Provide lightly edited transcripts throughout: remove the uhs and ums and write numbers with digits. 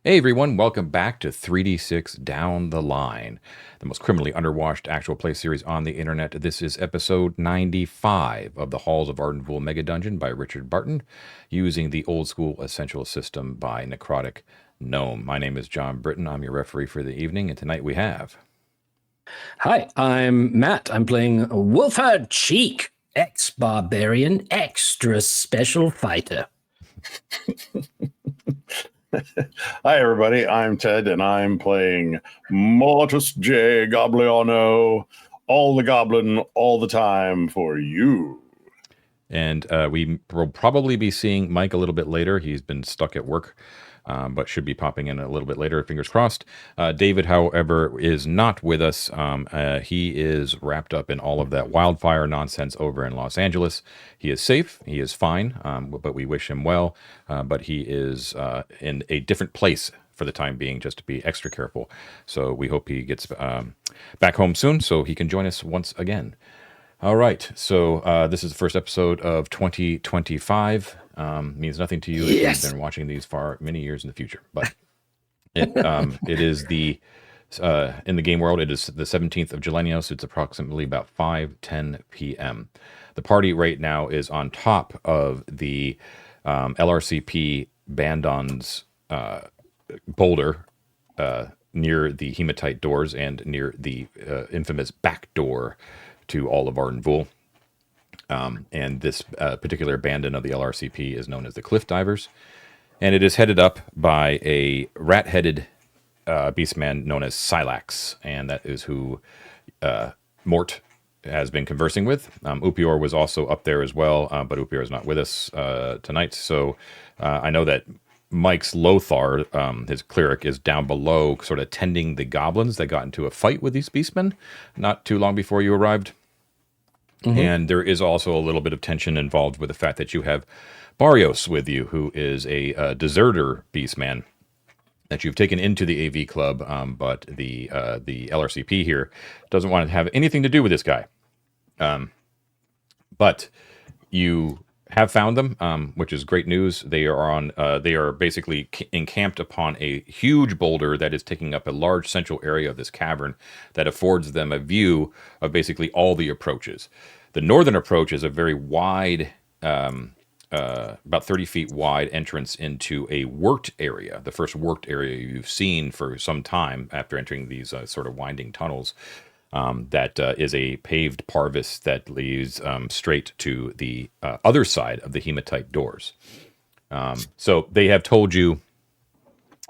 Hey everyone, welcome back to 3D6 Down the Line, the most criminally underwashed actual play series on the internet. This is episode 95 of the Halls of Arden Vul Mega Dungeon by Richard Barton, using the old school essential system by Necrotic Gnome. My name is John Britton. I'm your referee for the evening, and tonight we have... Hi, I'm Matt. I'm playing Wolfhard Cheek, ex-barbarian, extra special fighter. Hi, everybody. I'm Ted, and I'm playing Mortis J. Gobliano, all the goblin, all the time for you. And we will probably be seeing Mike a little bit later. He's been stuck at work, but should be popping in a little bit later, fingers crossed. David, however, is not with us. He is wrapped up in all of that wildfire nonsense over in Los Angeles. He is safe. He is fine, but we wish him well. But he is in a different place for the time being, just to be extra careful. So we hope he gets back home soon so he can join us once again. All right, so this is the first episode of 2025. Means nothing to you if you've been watching these far many years in the future, but it is the in the game world. It is the 17th of July, so it's approximately about 5:10 p.m. The party right now is on top of the LRCP Bandon's boulder near the hematite doors and near the infamous back door to all of Arden Vul. And this particular bandit of the LRCP is known as the Cliff Divers. And it is headed up by a rat-headed beastman known as Silax. And that is who Mort has been conversing with. Upior was also up there as well, but Upior is not with us tonight. So I know that Mike's Lothar, his cleric, is down below sort of tending the goblins that got into a fight with these beastmen not too long before you arrived. Mm-hmm. And there is also a little bit of tension involved with the fact that you have Barrios with you, who is a deserter beastman that you've taken into the AV club, but the LRCP here doesn't want to have anything to do with this guy. But you have found them, which is great news. They are basically encamped upon a huge boulder that is taking up a large central area of this cavern that affords them a view of basically all the approaches. The northern approach is a very wide, about 30 feet wide entrance into a worked area, the first worked area you've seen for some time after entering these sort of winding tunnels. That is a paved parvis that leads straight to the other side of the hematite doors. So they have told you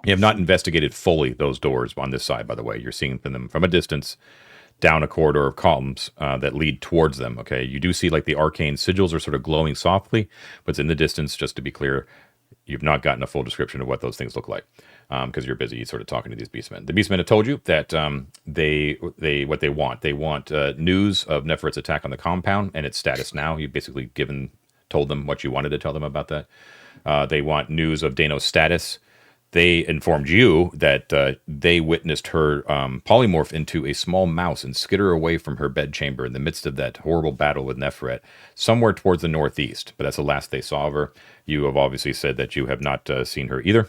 have not investigated fully those doors on this side, by the way. You're seeing them from a distance down a corridor of columns that lead towards them. Okay, you do see like the arcane sigils are sort of glowing softly, but it's in the distance, just to be clear. You've not gotten a full description of what those things look like because you're busy sort of talking to these beastmen. The beastmen have told you that they want news of Neferet's attack on the compound and its status now. You've basically told them what you wanted to tell them about that. They want news of Dano's status. They informed you that they witnessed her polymorph into a small mouse and skitter away from her bedchamber in the midst of that horrible battle with Neferet, somewhere towards the northeast. But that's the last they saw of her. You have obviously said that you have not seen her either.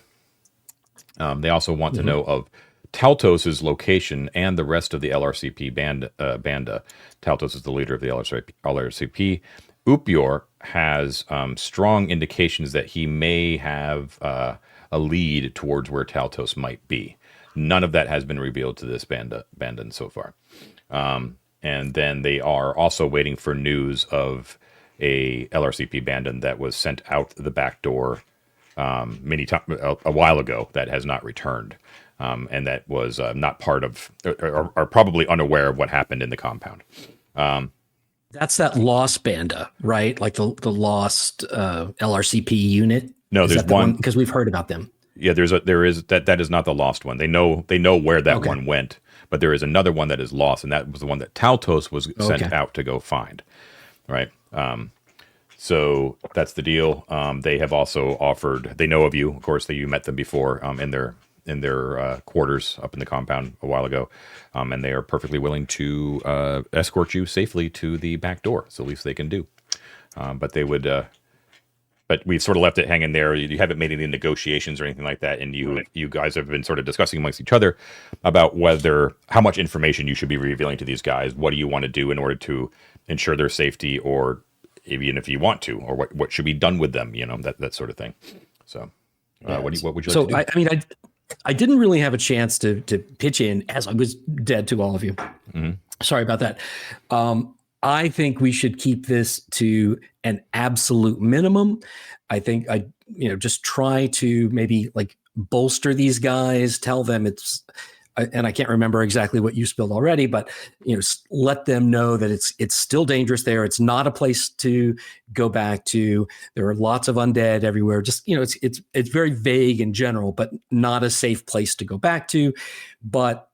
They also want to know of Taltos' location and the rest of the LRCP banda. Taltos is the leader of the LRCP. Upior has strong indications that he may have a lead towards where Taltos might be. None of that has been revealed to this bandit so far. And then they are also waiting for news of a LRCP bandit that was sent out the back door a while ago that has not returned. And that was not part of, or probably unaware of what happened in the compound. That's that lost banda, right? Like the lost LRCP unit. No, there's one because we've heard about them. Yeah, there is that is not the lost one. They know where that one went, but there is another one that is lost, and that was the one that Taltos was sent out to go find. Right. So that's the deal. They have also offered. They know of you, of course. That you met them before in their quarters up in the compound a while ago, and they are perfectly willing to escort you safely to the back door. It's the least they can do. But they would but we've sort of left it hanging there. You haven't made any negotiations or anything like that, and you guys have been sort of discussing amongst each other about how much information you should be revealing to these guys. What do you want to do in order to ensure their safety, or even if you want to, or what should be done with them? That sort of thing. So, what would you like to do? I mean, I didn't really have a chance to pitch in as I was dead to all of you. Mm-hmm. Sorry about that. I think we should keep this to an absolute minimum. I think just try to maybe like bolster these guys, tell them and I can't remember exactly what you spilled already, but let them know that it's still dangerous there. It's not a place to go back to. There are lots of undead everywhere. Just it's very vague in general, but not a safe place to go back to. But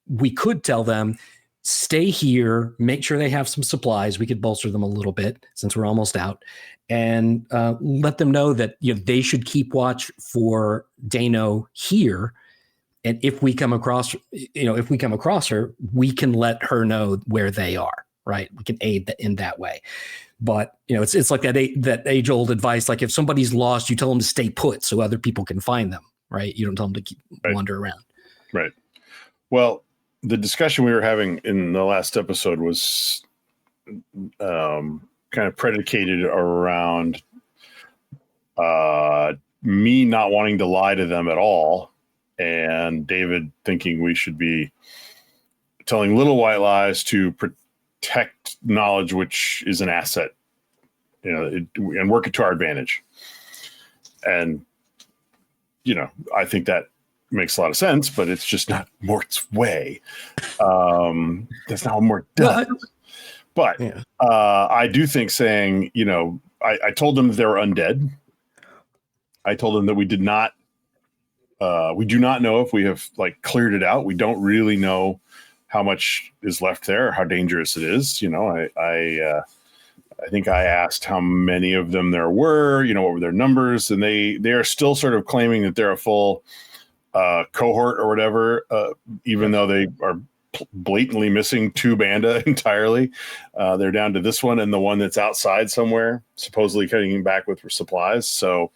we could tell them, stay here, make sure they have some supplies. We could bolster them a little bit since we're almost out, and let them know that they should keep watch for Dano here. And if we come across, her, we can let her know where they are. Right? We can aid in that way. But it's like that age old advice. Like if somebody's lost, you tell them to stay put so other people can find them. Right? You don't tell them to keep wander around. Right. Well, the discussion we were having in the last episode was kind of predicated around me not wanting to lie to them at all, and David thinking we should be telling little white lies to protect knowledge, which is an asset, and work it to our advantage. And, I think that makes a lot of sense, but it's just not Mort's way. That's not what Mort does. But I do think saying, I told them they were undead. I told them that we do not know if we have cleared it out. We don't really know how much is left there, how dangerous it is. I think I asked how many of them there were, what were their numbers, and they are still sort of claiming that they're a full cohort or whatever, even though they are blatantly missing 2 banda entirely. They're down to this one and the one that's outside somewhere, supposedly coming back with supplies. So,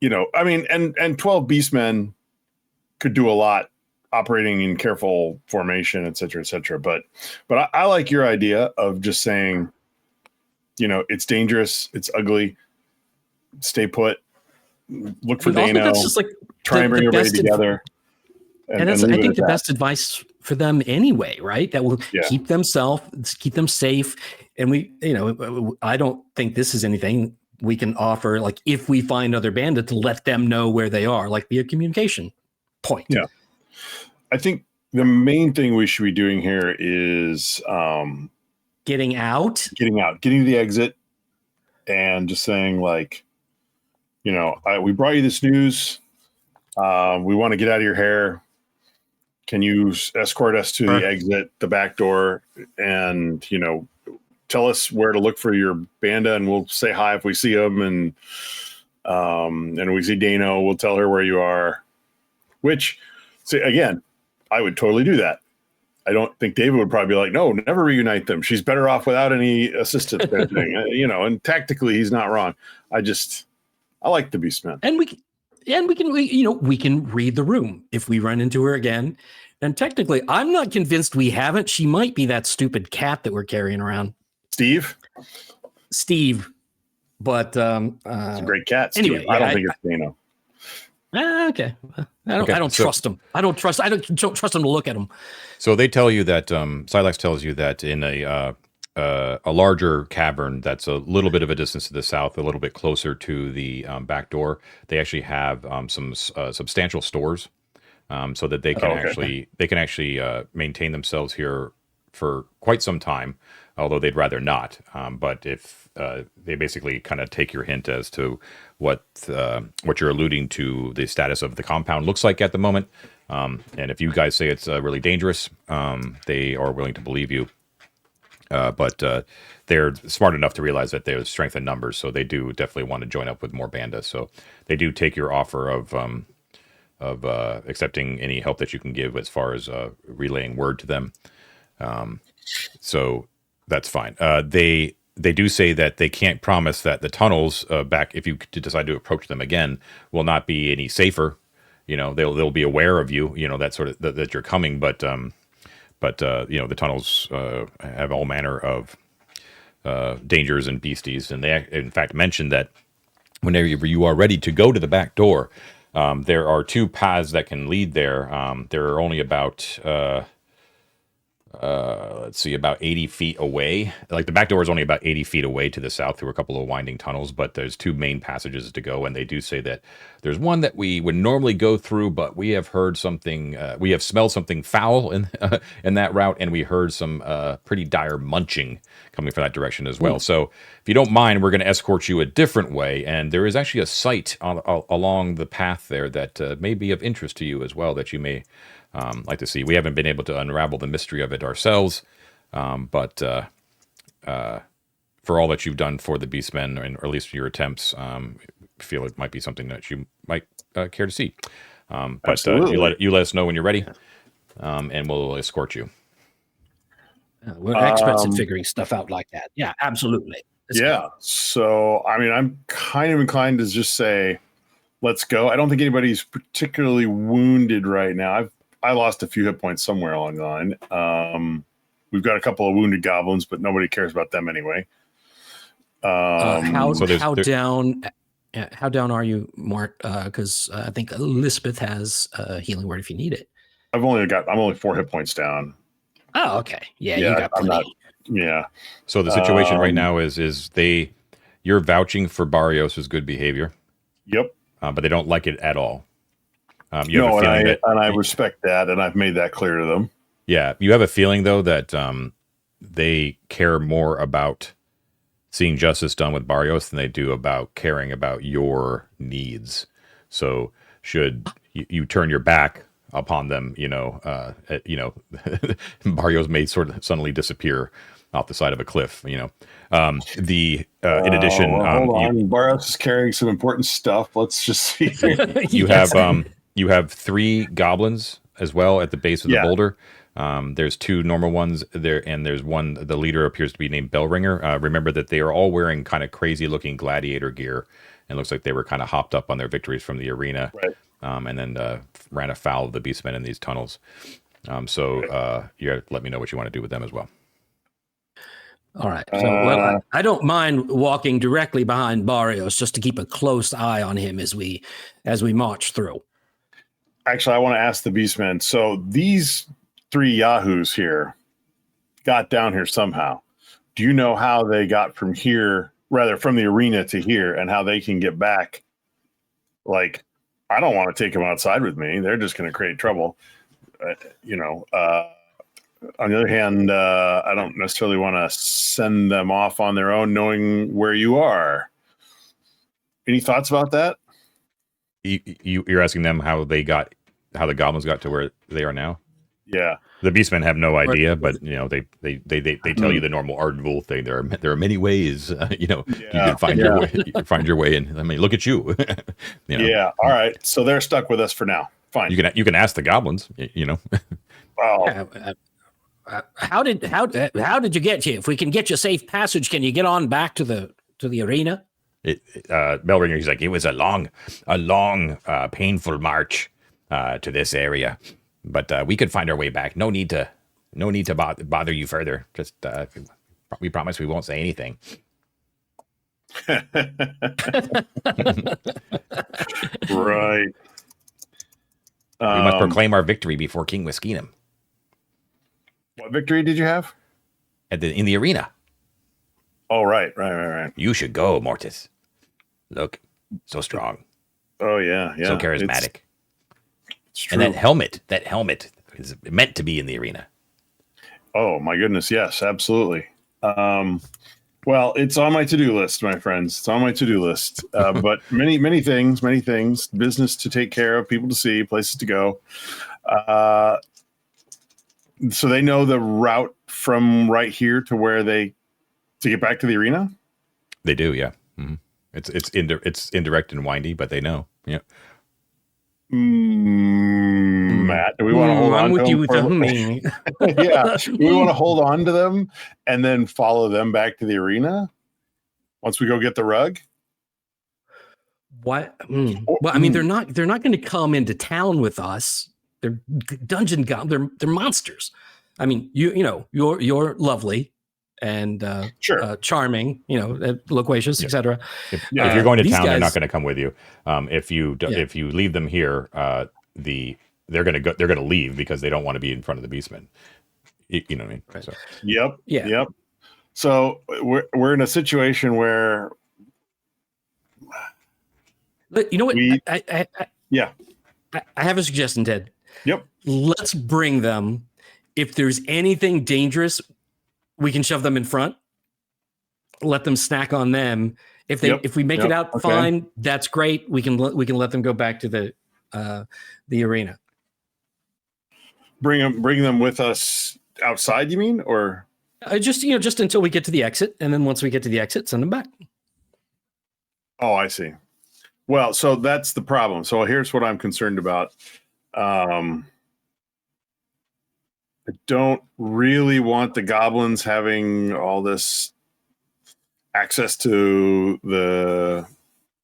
I mean, and 12 beastmen could do a lot operating in careful formation, et cetera, et cetera. But I like your idea of just saying, it's dangerous, it's ugly, stay put, look for Dano. That's just try and bring everybody together. And that's, I think, the best advice for them anyway, right? That will keep them safe. And I don't think this is anything we can offer, if we find other bandit, to let them know where they are, via communication point. Yeah. I think the main thing we should be doing here is getting to the exit and just saying we brought you this news. We want to get out of your hair. Can you escort us to the exit, the back door, and, tell us where to look for your banda, and we'll say hi if we see them. And we see Dano, we'll tell her where you are, which, again, I would totally do that. I don't think David would probably be like, no, never reunite them. She's better off without any assistance. And tactically he's not wrong. I like the Beastman. And we can read the room if we run into her again. And technically, I'm not convinced we haven't. She might be that stupid cat that we're carrying around. Steve. But it's a great cat. Steve. Anyway, I don't think it's Dano. Okay. I don't trust him. I don't trust him to look at him. So they tell you that Silex tells you that in a larger cavern that's a little bit of a distance to the south, a little bit closer to the back door, they actually have some substantial stores, so that they can actually maintain themselves here for quite some time, although they'd rather not. But if they basically kind of take your hint as to what you're alluding to, the status of the compound looks like at the moment, and if you guys say it's really dangerous, they are willing to believe you. But they're smart enough to realize that there's strength in numbers, so they do definitely want to join up with more bandas. So they do take your offer of accepting any help that you can give as far as relaying word to them. So that's fine. they do say that they can't promise that the tunnels back, if you decide to approach them again, will not be any safer. They'll be aware of you. That sort of that you're coming, but the tunnels have all manner of dangers and beasties, and they in fact mentioned that whenever you are ready to go to the back door, there are two paths that can lead there. There are only about about 80 feet away. Like the back door is only about 80 feet away to the south through a couple of winding tunnels, but there's two main passages to go. And they do say that there's one that we would normally go through, but we have heard something, we have smelled something foul in that route. And we heard some pretty dire munching coming from that direction as well. So if you don't mind, we're going to escort you a different way. And there is actually a site along the path there that may be of interest to you as well, that you may like to see. We haven't been able to unravel the mystery of it ourselves, but for all that you've done for the beastmen, or at least your attempts, feel it might be something that you might care to see. But you let us know when you're ready, and we'll escort you. We're experts at figuring stuff out like that. Yeah, absolutely. Let's go. So, I mean, I'm kind of inclined to just say, let's go. I don't think anybody's particularly wounded right now. I lost a few hit points somewhere along the line. We've got a couple of wounded goblins, but nobody cares about them anyway. How down are you, Mart? Because I think Elizabeth has a healing word if you need it. I'm only 4 hit points down. Oh, okay. Yeah, you got plenty. So the situation right now is you're vouching for Barrios' good behavior. Yep. But they don't like it at all. I respect that, and I've made that clear to them. Yeah, you have a feeling though that they care more about seeing justice done with Barrios than they do about caring about your needs. So should you turn your back upon them, Barrios may sort of suddenly disappear off the side of a cliff. In addition, hold on, Barrios is carrying some important stuff. Let's just see. You have 3 goblins as well at the base of the boulder. There's 2 normal ones there, and there's one. The leader appears to be named Bellringer. Remember that they are all wearing kind of crazy looking gladiator gear, and it looks like they were kind of hopped up on their victories from the arena, right. And then ran afoul of the beastmen in these tunnels. You got to let me know what you want to do with them as well. All right. So, I don't mind walking directly behind Barrios just to keep a close eye on him as we march through. Actually, I want to ask the beastmen. So these 3 yahoos here got down here somehow. Do you know how they got from the arena to here, and how they can get back? Like, I don't want to take them outside with me. They're just going to create trouble. On the other hand, I don't necessarily want to send them off on their own, knowing where you are. Any thoughts about that? You're asking them how the goblins got to where they are now? Yeah. The beastmen have no idea, but they tell you the normal Arden Vul thing. There are many ways. You can find your way. You find your way, and I mean, look at you. Yeah. All right. So they're stuck with us for now. Fine. You can ask the goblins. Wow. How did you get here? If we can get you safe passage, can you get on back to the arena? Bellringer, he's like, it was a long, painful march to this area, but we could find our way back. No need to bother you further. Just we promise we won't say anything. Right. We must proclaim our victory before King Wiskinum. What victory did you have? In the arena. Oh, right. You should go, Mortis. Look, so strong. Oh, yeah. So charismatic. It's true. And that helmet is meant to be in the arena. Oh, my goodness. Yes, absolutely. Well, it's on my to-do list, my friends. It's on my to-do list. But many things, business to take care of, people to see, places to go. So they know the route from right here to get back to the arena? They do, yeah. Mm-hmm. It's indirect and windy, but they know. Yeah. Matt? Do we want to hold on I'm with to you them? with the Yeah. Do we want to hold on to them and then follow them back to the arena once we go get the rug? What? Well, I mean, they're not going to come into town with us. They're they're monsters. I mean, you're lovely and Sure. charming, loquacious, etc. If you're going to these town, they're not guys- going to come with you. If you leave them here, they're going to leave because they don't want to be in front of the beastman. You know what I mean? Right. So. Yep. So we're in a situation where, but you know what? I yeah. I have a suggestion, Ted. Yep. Let's bring them. If there's anything dangerous, we can shove them in front. Let them snack on them. If we make it out fine, that's great. We can let them go back to the arena. Bring them with us outside, you mean? Or just until we get to the exit, and then once we get to the exit, send them back. Oh, I see. Well, so that's the problem. So here's what I'm concerned about. I don't really want the goblins having all this access to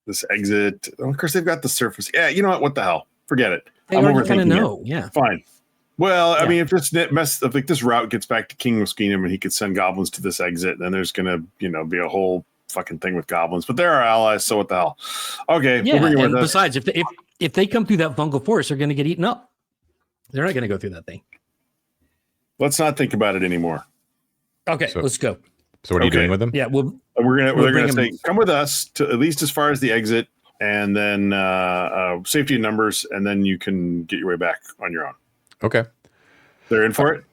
this exit. Of course, they've got the surface. Yeah, you know what? What the hell? Forget it. They already kind of know. Yeah. Fine. Well, I mean, if this route gets back to King Mosquinum and he could send goblins to this exit, then there's gonna, be a whole fucking thing with goblins. But they're our allies, so what the hell? Okay, yeah. We'll bring And besides, if they come through that fungal forest, they're going to get eaten up. They're not going to go through that thing. Let's not think about it anymore. Okay, let's go. So what are you doing with them? Yeah, they're gonna say, come with us to at least as far as the exit, and then safety in numbers, and then you can get your way back on your own. Okay. They're in for it?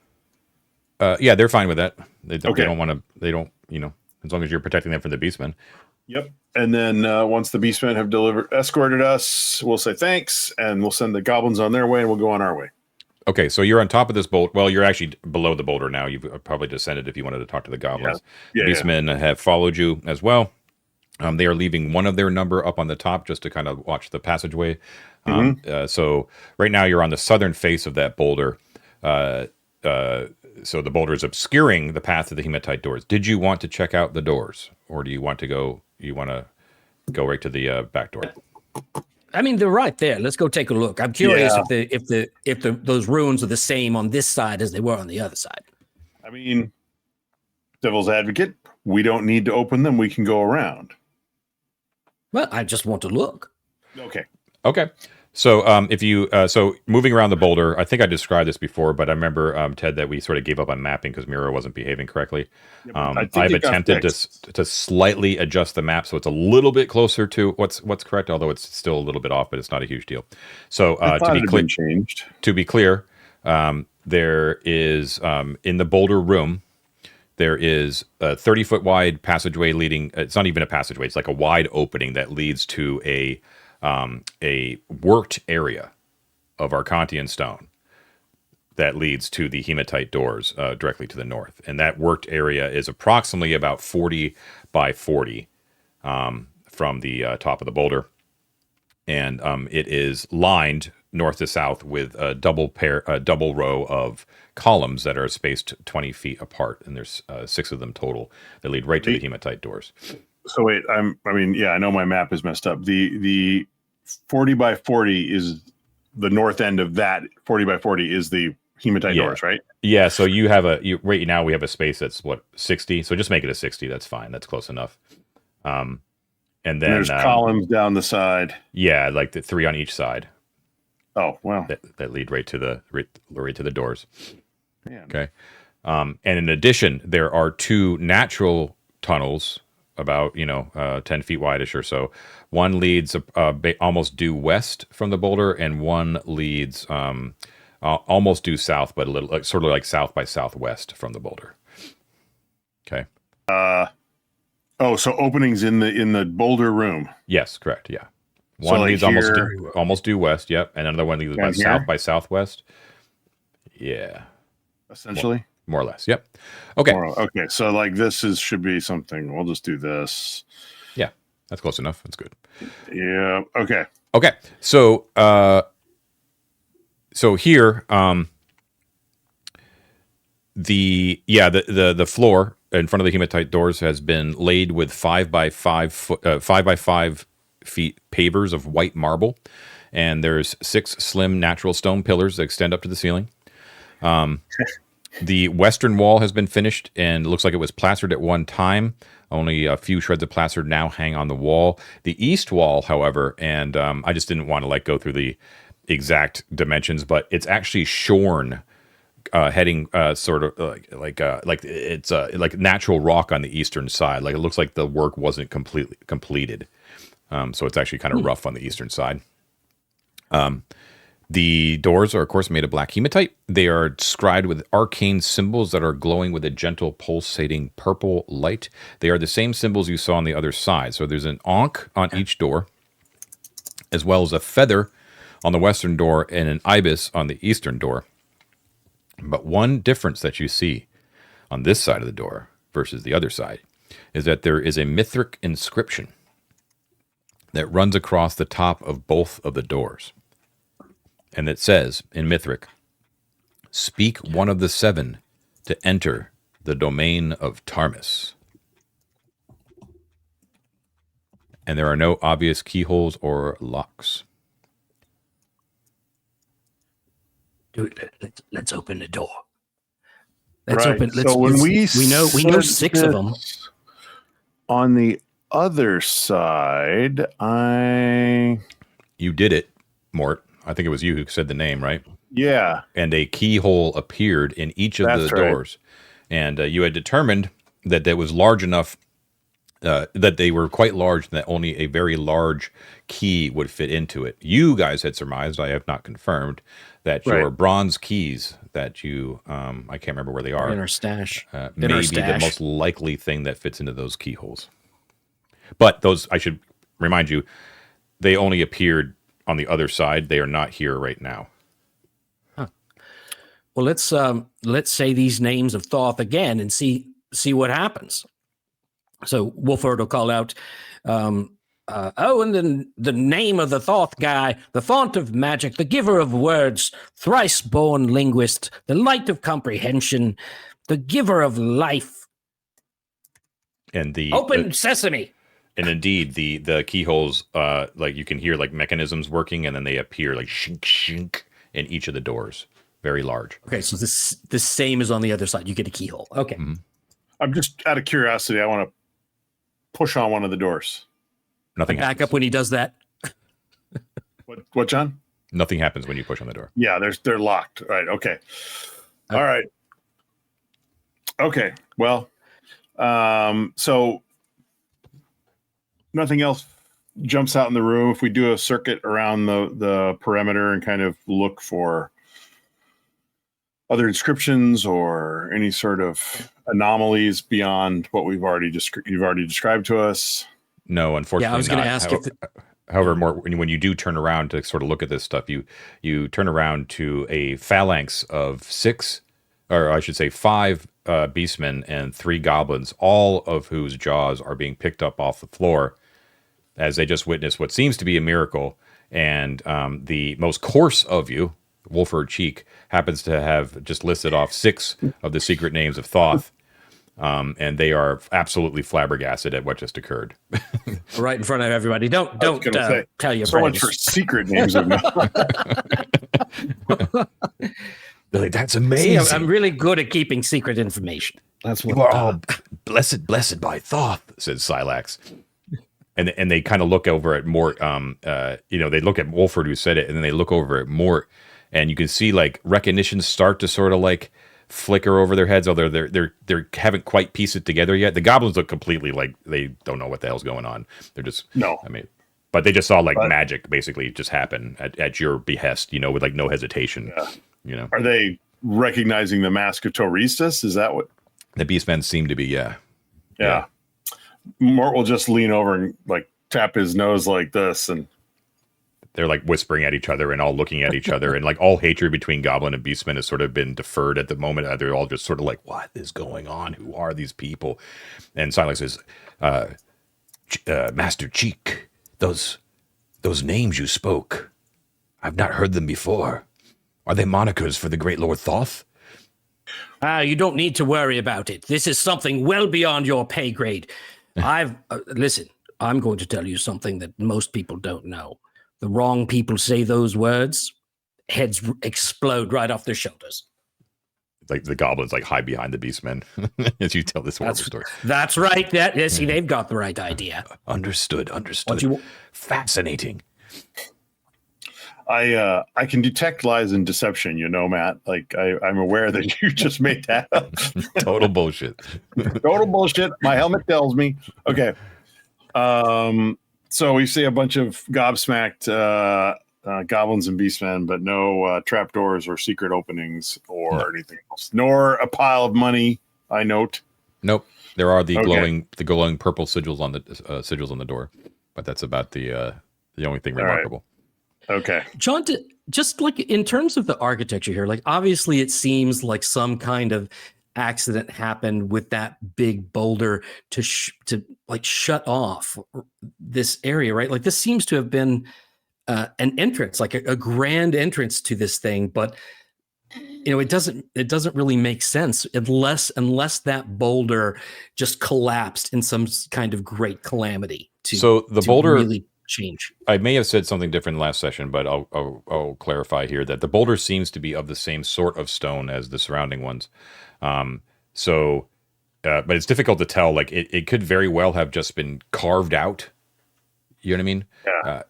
Yeah, they're fine with that. They don't want to, as long as you're protecting them from the beastmen. Yep. And then once the beastmen have escorted us, we'll say thanks, and we'll send the goblins on their way, and we'll go on our way. Okay, so you're on top of this boulder. Well, you're actually below the boulder now. You've probably descended if you wanted to talk to the goblins. Yeah. Beastmen have followed you as well. They are leaving one of their number up on the top just to kind of watch the passageway. So right now you're on the southern face of that boulder. So the boulder is obscuring the path to the hematite doors. Did you want to check out the doors, or do you want to go? You want to go right to the back door? I mean, they're right there. Let's go take a look. I'm curious if those ruins are the same on this side as they were on the other side. I mean, devil's advocate, we don't need to open them. We can go around. Well, I just want to look. Okay. So if you moving around the boulder, I think I described this before, but I remember Ted that we sort of gave up on mapping because Miro wasn't behaving correctly. I've attempted to slightly adjust the map so it's a little bit closer to what's correct, although it's still a little bit off, but it's not a huge deal. So to be clear, there is in the boulder room. There is a 30-foot wide passageway leading. It's not even a passageway. It's like a wide opening that leads to a worked area of Arcantian stone that leads to the hematite doors directly to the north. And that worked area is approximately about 40 by 40 from the top of the boulder. And it is lined north to south with a double row of columns that are spaced 20 feet apart. And there's 6 of them total that lead right to the hematite doors. So wait, I know my map is messed up. The 40 by 40 is the north end of that. 40 by 40 is the hematite doors, right? Yeah. So right now we have a space that's 60. So just make it a 60. That's fine. That's close enough. And then there's columns down the side. Yeah, like the 3 on each side. Oh, wow. That lead right to the doors. Man. Okay. And in addition, there are 2 natural tunnels about 10 feet wide-ish or so. One leads almost due west from the boulder, and one leads almost due south, but a little sort of like south by southwest from the boulder. Okay. So openings in the boulder room. Yes, correct. Yeah. One leads almost due west. Yep, and another one leads south by southwest. Yeah. Essentially. More or less. Yep. Okay. Okay. So like should be something. We'll just do this. Yeah, that's close enough. That's good. Yeah. Okay. Okay. So So here, the floor in front of the hematite doors has been laid with 5 by 5 feet pavers of white marble, and there's 6 slim natural stone pillars that extend up to the ceiling. The western wall has been finished, and it looks like it was plastered at one time. Only a few shreds of plaster now hang on the wall. The east wall, however, and I just didn't want to go through the exact dimensions, but it's actually shorn, heading sort of like it's like natural rock on the eastern side. Like it looks like the work wasn't completely completed, so it's actually kind of rough on the eastern side. The doors are, of course, made of black hematite. They are scribed with arcane symbols that are glowing with a gentle, pulsating purple light. They are the same symbols you saw on the other side. So there's an ankh on each door, as well as a feather on the western door and an ibis on the eastern door. But one difference that you see on this side of the door versus the other side is that there is a Mithric inscription that runs across the top of both of the doors. And it says in Mithric, "Speak one of the 7 to enter the domain of Tarmus." And there are no obvious keyholes or locks. Dude, let's open the door. So when we know 6 of them. On the other side, You did it, Mort. I think it was you who said the name, right? Yeah. And a keyhole appeared in each of the doors. And you had determined that that was large enough, that they were quite large, and that only a very large key would fit into it. You guys had surmised, I have not confirmed, that your bronze keys that you, I can't remember where they are, in our stash, may be the most likely thing that fits into those keyholes. But those, I should remind you, they only appeared on the other side. They are not here right now. Huh. Well, let's say these names of Thoth again and see what happens. So Wolford will call out, and then the name of the Thoth guy, the font of magic, the giver of words, thrice-born linguist, the light of comprehension, the giver of life. And the open sesame. And indeed, the keyholes, like you can hear like mechanisms working, and then they appear like shink shink in each of the doors, very large. Okay, so the same as on the other side. You get a keyhole. Okay. Mm-hmm. I'm just out of curiosity. I want to push on one of the doors. Nothing. Back up when he does that. What, John? Nothing happens when you push on the door. Yeah, they're locked. Right. Okay. All right. Okay. Well, so nothing else jumps out in the room. If we do a circuit around the perimeter and kind of look for other inscriptions or any sort of anomalies beyond what you've already described to us. No, unfortunately. Yeah, I was going to ask however, more when you do turn around to sort of look at this stuff, you turn around to a phalanx of 6, or I should say 5 beastmen and 3 goblins, all of whose jaws are being picked up off the floor as they just witnessed what seems to be a miracle. And the most coarse of you, Wolford Cheek, happens to have just listed off 6 of the secret names of Thoth. And they are absolutely flabbergasted at what just occurred. Right in front of everybody. Don't tell your so friends. much for secret names of Billy, that's amazing. See, I'm really good at keeping secret information. That's what you are all blessed by Thoth, says Silax. And they kind of look over at Mort. They look at Wolford who said it, and then they look over at Mort, and you can see like recognition start to sort of like flicker over their heads, although they haven't quite pieced it together yet. The goblins look completely like they don't know what the hell's going on. They're just but they just saw like magic basically just happen at your behest, with like no hesitation. Yeah. Are they recognizing the mask of Tauristus? Is that what the beastmen seem to be? Yeah. Mort will just lean over and like tap his nose like this, and they're like whispering at each other and all looking at each other, and like all hatred between goblin and beastmen has sort of been deferred at the moment. They're all just sort of like, what is going on? Who are these people? And Silax says, Master Cheek, those names you spoke, I've not heard them before. Are they monikers for the great Lord Thoth? You don't need to worry about it. This is something well beyond your pay grade. Listen, I'm going to tell you something that most people don't know. The wrong people say those words, heads explode right off their shoulders. Like the goblins like hide behind the beastmen as you tell this horrible story. That's right. See, they've got the right idea. Understood. Fascinating. I can detect lies and deception, Matt. Like I'm aware that you just made that up. Total bullshit. Total bullshit. My helmet tells me. Okay. So we see a bunch of gobsmacked goblins and beastmen, but no trapdoors or secret openings or anything else, nor a pile of money. I note. Nope. There are the glowing purple sigils on the door, but that's about the only thing remarkable. Right. Okay, John, just like in terms of the architecture here, like obviously it seems like some kind of accident happened with that big boulder to shut off this area, right? Like this seems to have been an entrance, like a grand entrance to this thing, but it doesn't really make sense unless that boulder just collapsed in some kind of great calamity. So the boulder really change. I may have said something different last session, but I'll clarify here that the boulder seems to be of the same sort of stone as the surrounding ones. But it's difficult to tell. Like it could very well have just been carved out. You know what I mean? Yeah.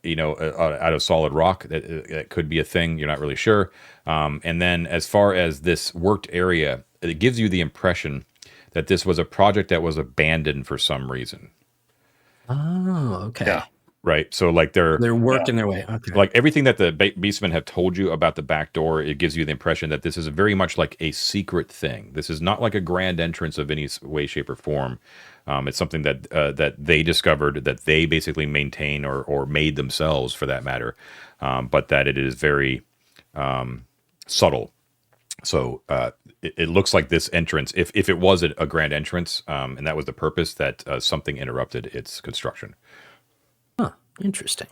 Out of solid rock. That could be a thing. You're not really sure. And then as far as this worked area, it gives you the impression that this was a project that was abandoned for some reason. Oh, okay. Yeah. Right. So like they're working their way. Okay. Like everything that the beastmen have told you about the back door, it gives you the impression that this is very much like a secret thing. This is not like a grand entrance of any way, shape, or form. It's something that they discovered, that they basically maintain or made themselves, for that matter, but that it is very subtle. So it looks like this entrance, if it was a grand entrance, and that was the purpose, that something interrupted its construction. Interesting.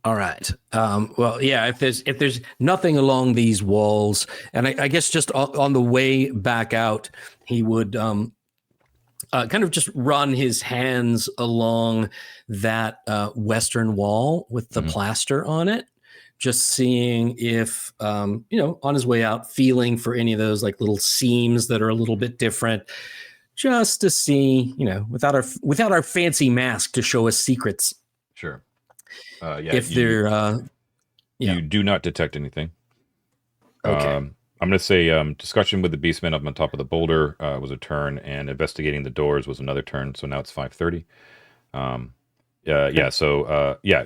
All right. Well, yeah. If there's nothing along these walls, and I guess just on the way back out, he would kind of just run his hands along that western wall with the plaster on it, just seeing if on his way out, feeling for any of those like little seams that are a little bit different. Just to see, without our fancy mask to show us secrets. Sure. If they're, you do not detect anything. Okay. I'm going to say discussion with the beastmen up on top of the boulder was a turn, and investigating the doors was another turn. So now it's 5:30.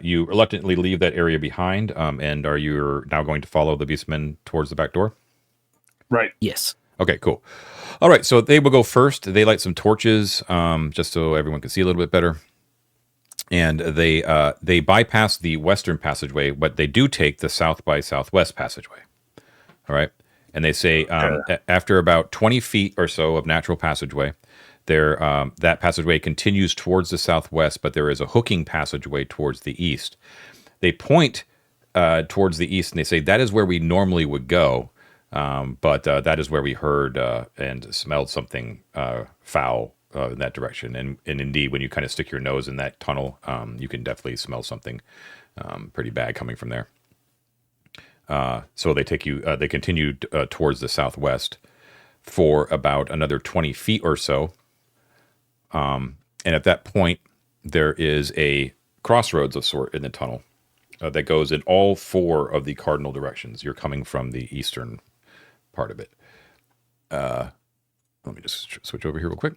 You reluctantly leave that area behind. And are you now going to follow the beastmen towards the back door? Right. Yes. Okay, cool. All right, so they will go first. They light some torches, just so everyone can see a little bit better. And they bypass the western passageway, but they do take the south by southwest passageway. All right, and they say after about 20 feet or so of natural passageway, that passageway continues towards the southwest, but there is a hooking passageway towards the east. They point towards the east, and they say that is where we normally would go. But that is where we heard and smelled something foul in that direction. And indeed, when you kind of stick your nose in that tunnel, you can definitely smell something pretty bad coming from there. So they continue towards the southwest for about another 20 feet or so. And at that point, there is a crossroads of sort in the tunnel that goes in all four of the cardinal directions. You're coming from the eastern part of it. Let me just switch over here real quick.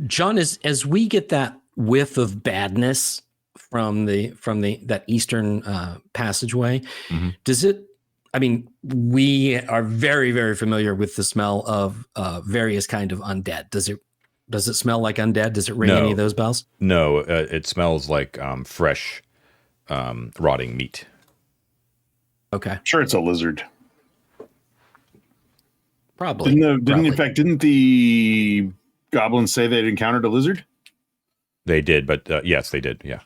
John, as we get that whiff of badness from that eastern passageway, does it? I mean, we are very, very familiar with the smell of various kind of undead. Does it smell like undead? Does it ring any of those bells? No, it smells like fresh, rotting meat. Okay, I'm sure it's a lizard. Probably. Didn't the goblins say they'd encountered a lizard? They did, but yes, they did. Yeah.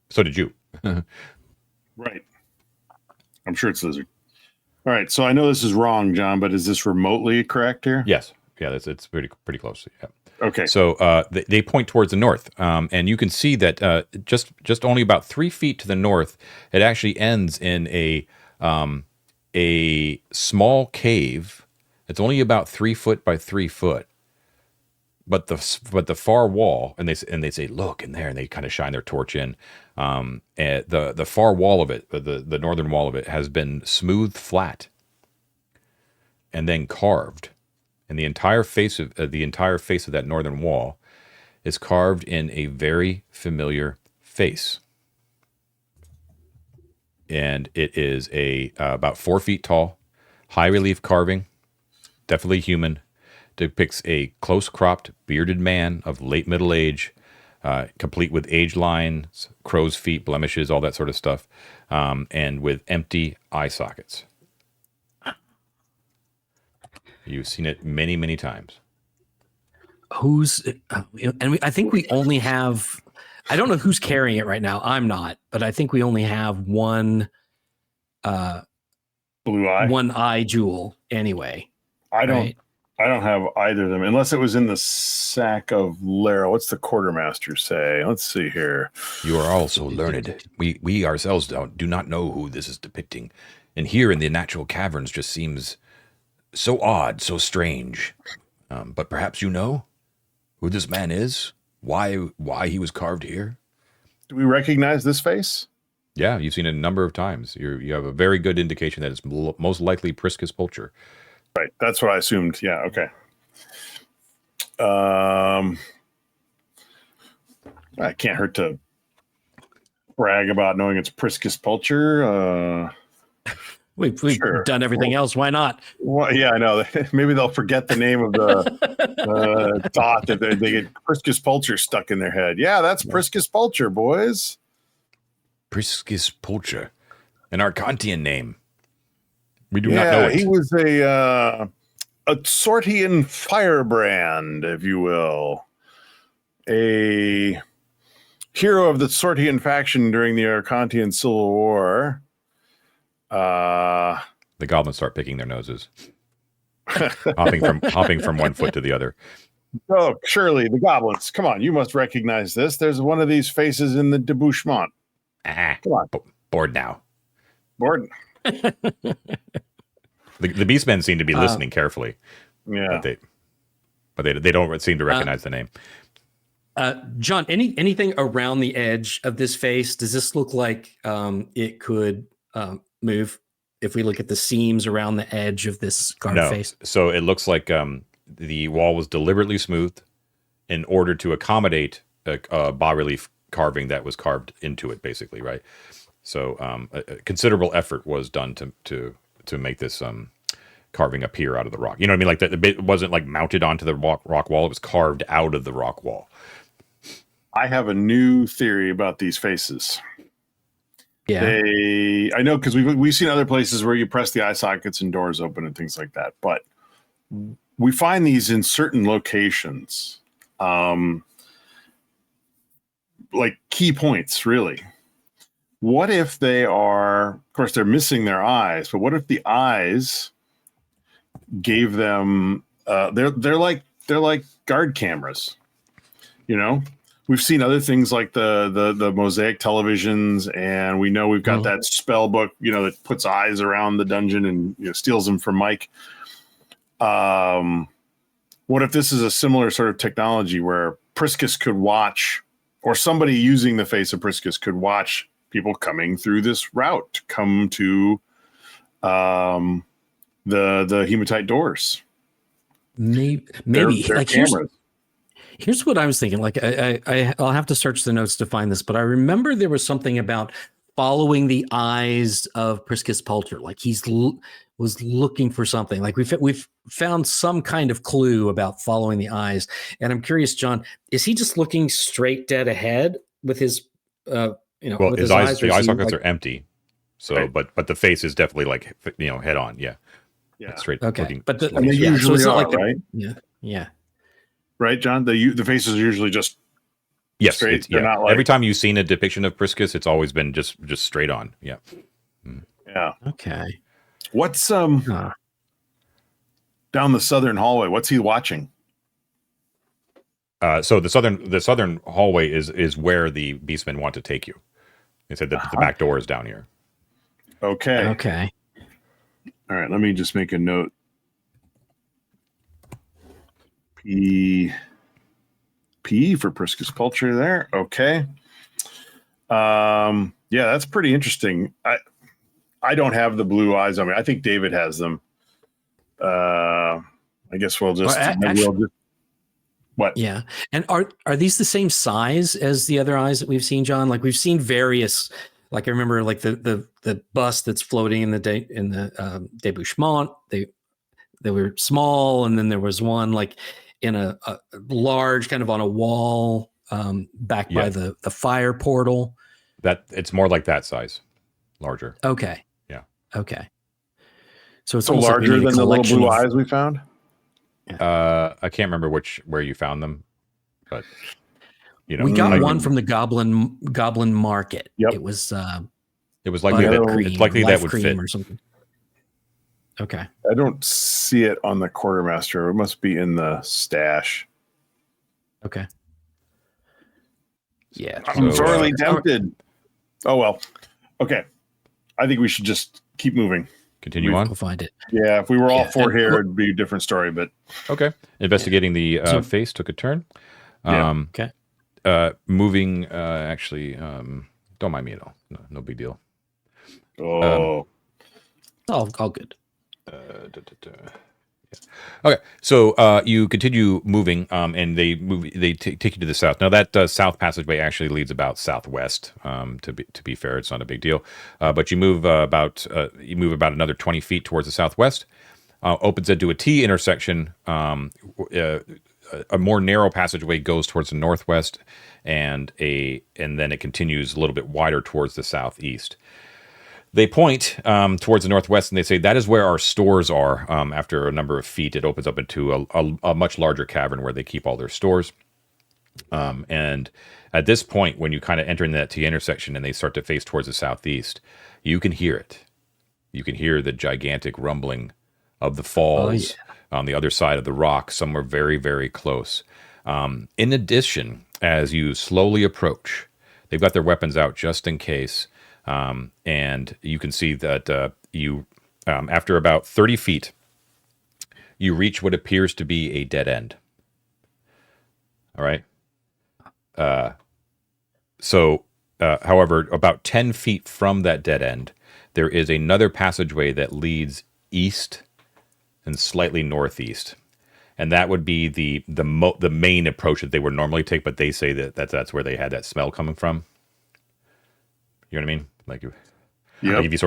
So did you. Right. I'm sure it's lizard. All right, so I know this is wrong, John, but is this remotely correct here? Yes. Yeah, it's pretty close. Yeah. Okay. So they point towards the north, and you can see that just only about 3 feet to the north, it actually ends in a small cave. It's only about 3 foot by 3 foot, but the far wall, and they say, look in there, and they kind of shine their torch in. And the far wall of it, the northern wall of it, has been smoothed flat, and then carved. And the entire face of that northern wall is carved in a very familiar face, and it is about 4 feet tall, high relief carving, definitely human. Depicts a close cropped, bearded man of late middle age, complete with age lines, crow's feet, blemishes, all that sort of stuff, and with empty eye sockets. You've seen it many, many times. I think we only have, I don't know who's carrying it right now. I'm not, but I think we only have one blue eye, one eye jewel anyway. I don't have either of them, unless it was in the sack of Lara. What's the quartermaster say? Let's see here. You are all so learned. We ourselves do not know who this is depicting, and here in the natural caverns just seems so odd, so strange. But perhaps you know who this man is, why he was carved here. Do we recognize this face? Yeah, you've seen it a number of times. You have a very good indication that it's most likely Priscus Pulcher. Right, that's what I assumed. Yeah, okay. I can't hurt to brag about knowing it's Priscus Pulcher. We've sure. done everything else. Why not? Well, yeah, I know. Maybe they'll forget the name of the thought that they get Priscus Pulcher stuck in their head. Yeah, that's Priscus Pulcher, boys. Priscus Pulcher, an Arcantian name. We do not know it. He was a Sortian firebrand, if you will. A hero of the Sortian faction during the Arcantian Civil War. The goblins start picking their noses, hopping from one foot to the other. Oh, surely the goblins! Come on, you must recognize this. There's one of these faces in the debouchement. Come on, bored now. Bored. The beastmen seem to be listening carefully. Yeah, but they don't seem to recognize the name. John, anything around the edge of this face? Does this look like it could move if we look at the seams around the edge of this carved face? So it looks like the wall was deliberately smoothed in order to accommodate a bas-relief carving that was carved into it, basically, right? So a considerable effort was done to make this carving appear out of the rock. You know what I mean? Like it wasn't like mounted onto the rock wall; it was carved out of the rock wall. I have a new theory about these faces. Yeah, I know, because we've seen other places where you press the eye sockets and doors open and things like that, but we find these in certain locations, like key points, really. What if they are, of course, they're missing their eyes, but what if the eyes gave them? They're like guard cameras, you know. We've seen other things like the mosaic televisions, and we know we've got that spell book, you know, that puts eyes around the dungeon and steals them from Mike. What if this is a similar sort of technology where Priscus could watch, or somebody using the face of Priscus could watch people coming through this route to come to the hematite doors? Maybe they're like cameras. Here's what I was thinking. Like I'll have to search the notes to find this, but I remember there was something about following the eyes of Priscus Pulcher. Like was looking for something. Like we've found some kind of clue about following the eyes. And I'm curious, John, is he just looking straight dead ahead with his Well, with his eyes, the eye sockets like, are empty. So, right. but the face is definitely like head on. Yeah. Yeah. Straight. Okay. But they usually are, right? Yeah. Right, John? The faces are usually just straight. Yeah. Not like, every time you've seen a depiction of Priscus, it's always been just straight on. Yeah. Yeah. Okay. What's down the southern hallway? What's he watching? So the southern hallway is where the beastmen want to take you. They said that the back door is down here. Okay. Okay. All right. Let me just make a note. P for Priscus culture there. Okay. Yeah, that's pretty interesting. I don't have the blue eyes on me. I think David has them. I guess we'll just, what? Yeah. And are these the same size as the other eyes that we've seen, John? Like we've seen various, like I remember like the bust that's floating in the debouchement. They were small, and then there was one like in a large kind of on a wall back by the fire portal. That it's more like that size, larger. Okay. Yeah. Okay. So it's so larger than the little blue eyes we found. I can't remember where you found them, but we got one from the goblin market. Yep. It was likely that would fit or something. Okay. I don't see it on the quartermaster. It must be in the stash. Okay. Yeah. I'm sorely tempted. Oh well. Okay. I think we should just keep moving. Continue on. We'll find it. Yeah, if we were all four here, it'd be a different story. But okay, investigating the face took a turn. Okay. Moving. Actually, don't mind me at all. No big deal. Oh, all good. Yeah. Okay, so you continue moving, and they take you to the south. Now that south passageway actually leads about southwest. To be fair, it's not a big deal. But you move about another 20 feet towards the southwest. Opens into a T intersection. A more narrow passageway goes towards the northwest, and then it continues a little bit wider towards the southeast. They point towards the northwest, and they say that is where our stores are. After a number of feet, it opens up into a much larger cavern where they keep all their stores. And at this point, when you kind of enter in that T intersection and they start to face towards the southeast, you can hear it. You can hear the gigantic rumbling of the falls on the other side of the rock, somewhere very, very close. In addition, as you slowly approach, they've got their weapons out just in case. And you can see that after about 30 feet, you reach what appears to be a dead end. All right. However, about 10 feet from that dead end, there is another passageway that leads east and slightly northeast. And that would be the main approach that they would normally take, but they say that's where they had that smell coming from. You know what I mean? Like if you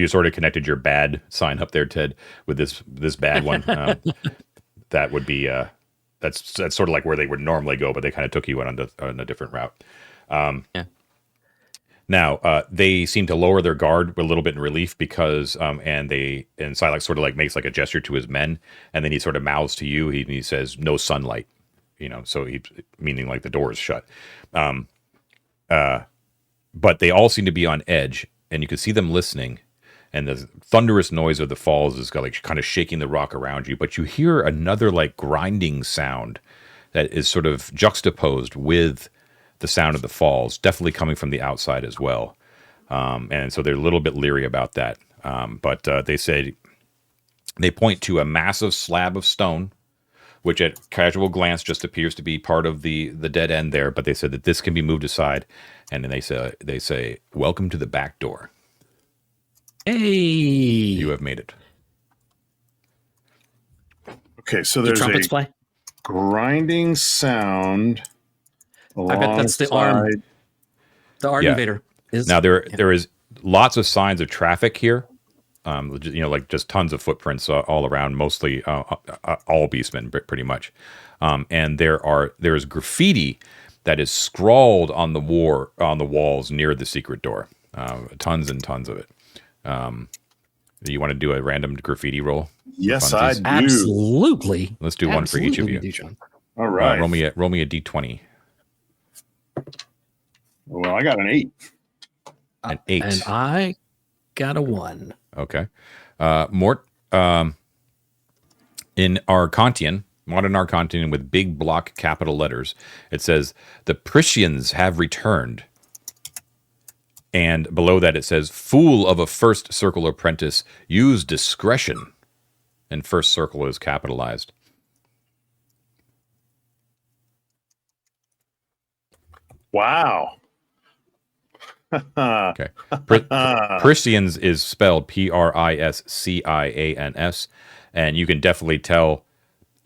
sort of connected your bad sign up there, Ted, with this bad one, that would be that's sort of like where they would normally go, but they kind of took you on a different route. Now they seem to lower their guard a little bit in relief because and Silax sort of like makes like a gesture to his men, and then he sort of mouths to you. He says no sunlight, so he meaning like the door is shut. But they all seem to be on edge, and you can see them listening, and the thunderous noise of the falls is like kind of shaking the rock around you. But you hear another like grinding sound that is sort of juxtaposed with the sound of the falls, definitely coming from the outside as well. And so they're a little bit leery about that. But they point to a massive slab of stone, which at casual glance just appears to be part of the dead end there. But they said that this can be moved aside. And then they say, welcome to the back door. Hey, you have made it. Okay, so there's trumpets play? Grinding sound. I bet that's the arm. The Arden Vader is. Now there is lots of signs of traffic here. Like just tons of footprints all around, mostly all beastmen, pretty much. And there's graffiti that is scrawled on the walls near the secret door. Tons and tons of it. Do you want to do a random graffiti roll? Yes, I do. Absolutely. Let's do one for each of you. All right. Roll me a d20. Well, I got an 8. An 8. And I got a 1. Okay. Mort, in Arcantian, modern Arcantian with big block capital letters, it says, the Priscians have returned. And below that it says, fool of a first circle apprentice, use discretion. And first circle is capitalized. Wow. Okay. Priscians is spelled Priscians, and you can definitely tell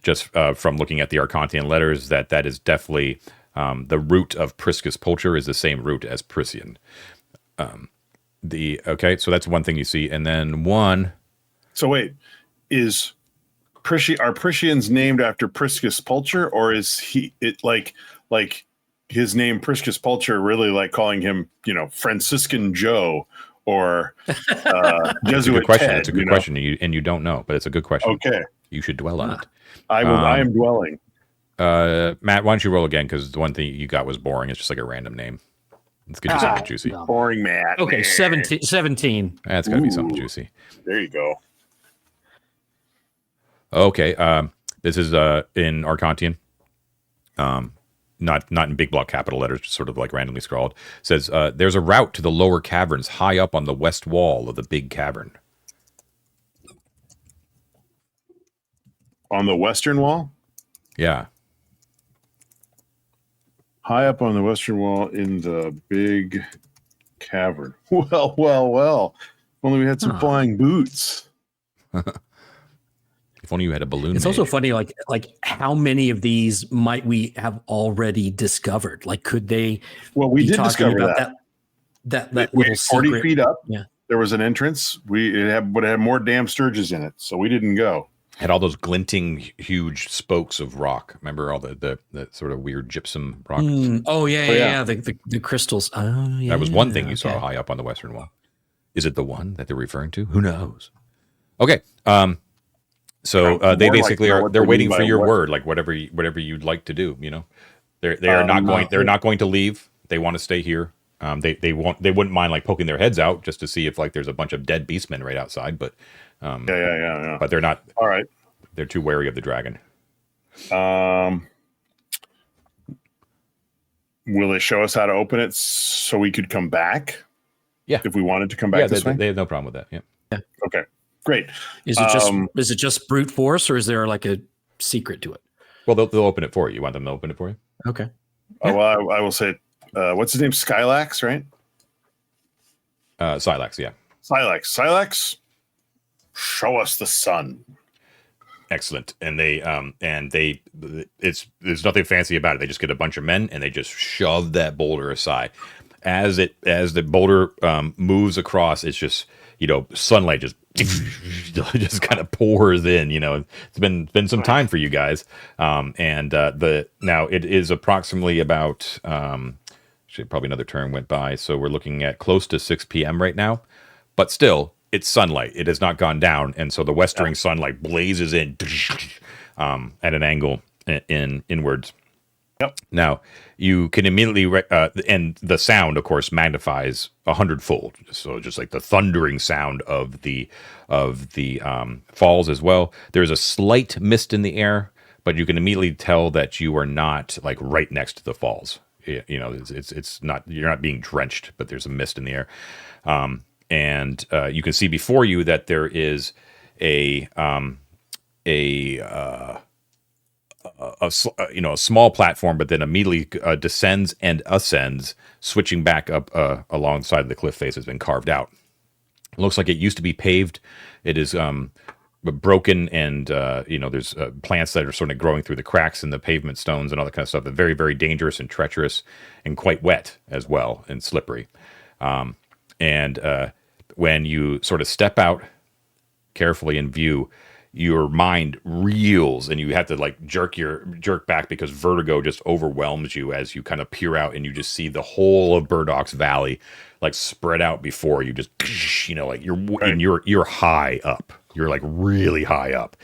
just from looking at the Arcantian letters that is definitely the root of Priscus Pulcher is the same root as Priscian. Okay, so that's one thing you see, and then one. So wait, are Priscians named after Priscus Pulcher, or is like his name Priscus Pulcher really like calling him, Franciscan Joe or Jesuit Ted? It's a good question, and you don't know, but it's a good question. Okay, you should dwell on it. I am dwelling. Matt, why don't you roll again? Because the one thing you got was boring. It's just like a random name. Let's get you something juicy. Boring, Matt. Okay, 17. That's got to be something juicy. There you go. Okay, this is in Arcantian. Not in big block capital letters, just sort of like randomly scrawled. It says, there's a route to the lower caverns high up on the west wall of the big cavern. On the western wall? Yeah. High up on the western wall in the big cavern. Well. If only we had some flying boots. If only you had a balloon. It's also funny, like how many of these might we have already discovered? Like, could they? Well, we did discover that little 40 secret. feet up. Yeah, there was an entrance. It had more damn sturges in it, so we didn't go. Had all those glinting, huge spokes of rock. Remember all the sort of weird gypsum rock? Yeah. The crystals. Oh, yeah. That was one thing you saw high up on the western wall. Is it the one that they're referring to? Who knows? Okay. So they basically they're waiting for your word, like whatever you'd like to do. They're not going to leave. They want to stay here. They wouldn't mind like poking their heads out just to see if like there's a bunch of dead beastmen right outside, but yeah. But they're not. All right. They're too wary of the dragon. Will they show us how to open it so we could come back? Yeah. If we wanted to come back this way? They have no problem with that. Yeah. Okay. Great. Is it just brute force, or is there like a secret to it? Well, they'll open it for you. You want them to open it for you? Okay. Oh, well, I will say, what's his name? Skylax, right? Silax, yeah. Silax, show us the sun. Excellent. And there's nothing fancy about it. They just get a bunch of men and they just shove that boulder aside. As the boulder moves across, it's just sunlight just kind of pours in. It's been some time for you guys. Now it is approximately about probably another turn went by, so we're looking at close to 6 p.m. right now, but still it's sunlight. It has not gone down, and so the westering sunlight blazes in at an angle inwards. Yep. Now you can immediately and the sound, of course, magnifies 100-fold. So just like the thundering sound of the falls as well. There's a slight mist in the air, but you can immediately tell that you are not like right next to the falls. It's not, you're not being drenched, but there's a mist in the air, and you can see before you that there is a small platform, but then immediately descends and ascends, switching back up alongside the cliff face has been carved out. It looks like it used to be paved. It is broken, and there's plants that are sort of growing through the cracks in the pavement stones and all that kind of stuff. They're very, very dangerous and treacherous, and quite wet as well and slippery. When you sort of step out carefully in view, your mind reels and you have to like jerk back because vertigo just overwhelms you as you kind of peer out and you just see the whole of Burdock's Valley like spread out before you. Just like you're high up. You're like really high up,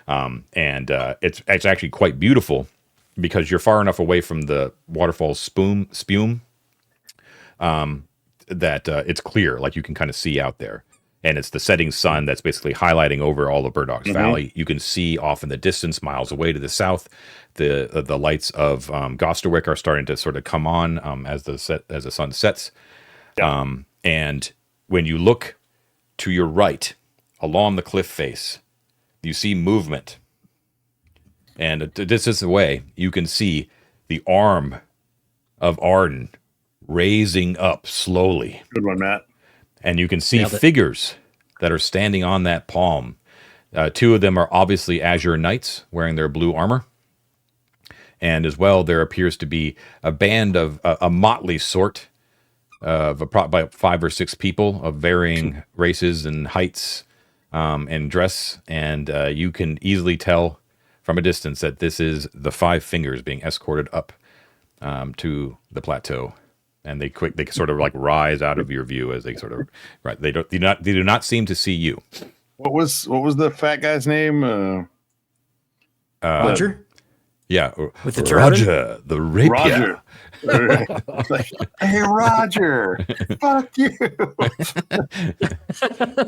it's actually quite beautiful because you're far enough away from the waterfall spume that it's clear, like you can kind of see out there. and it's the setting sun that's basically highlighting over all of Burdocks Valley. You can see off in the distance, miles away to the south, the lights of Gosterwick are starting to sort of come on as the sun sets. Yeah. And when you look to your right along the cliff face, you see movement. And a distance away, you can see the arm of Arden raising up slowly. Good one, Matt. And you can see figures that are standing on that palm. Two of them are obviously Azure Knights wearing their blue armor. And as well, there appears to be a band of a motley sort of about 5 or 6 people of varying races and heights and dress. And you can easily tell from a distance that this is the 5 Fingers being escorted up to the plateau. And they sort of like rise out of your view as they sort of They do not seem to see you. What was the fat guy's name? Roger. Yeah, with the Roger, the rapier. Roger. Like, hey, Roger, fuck you.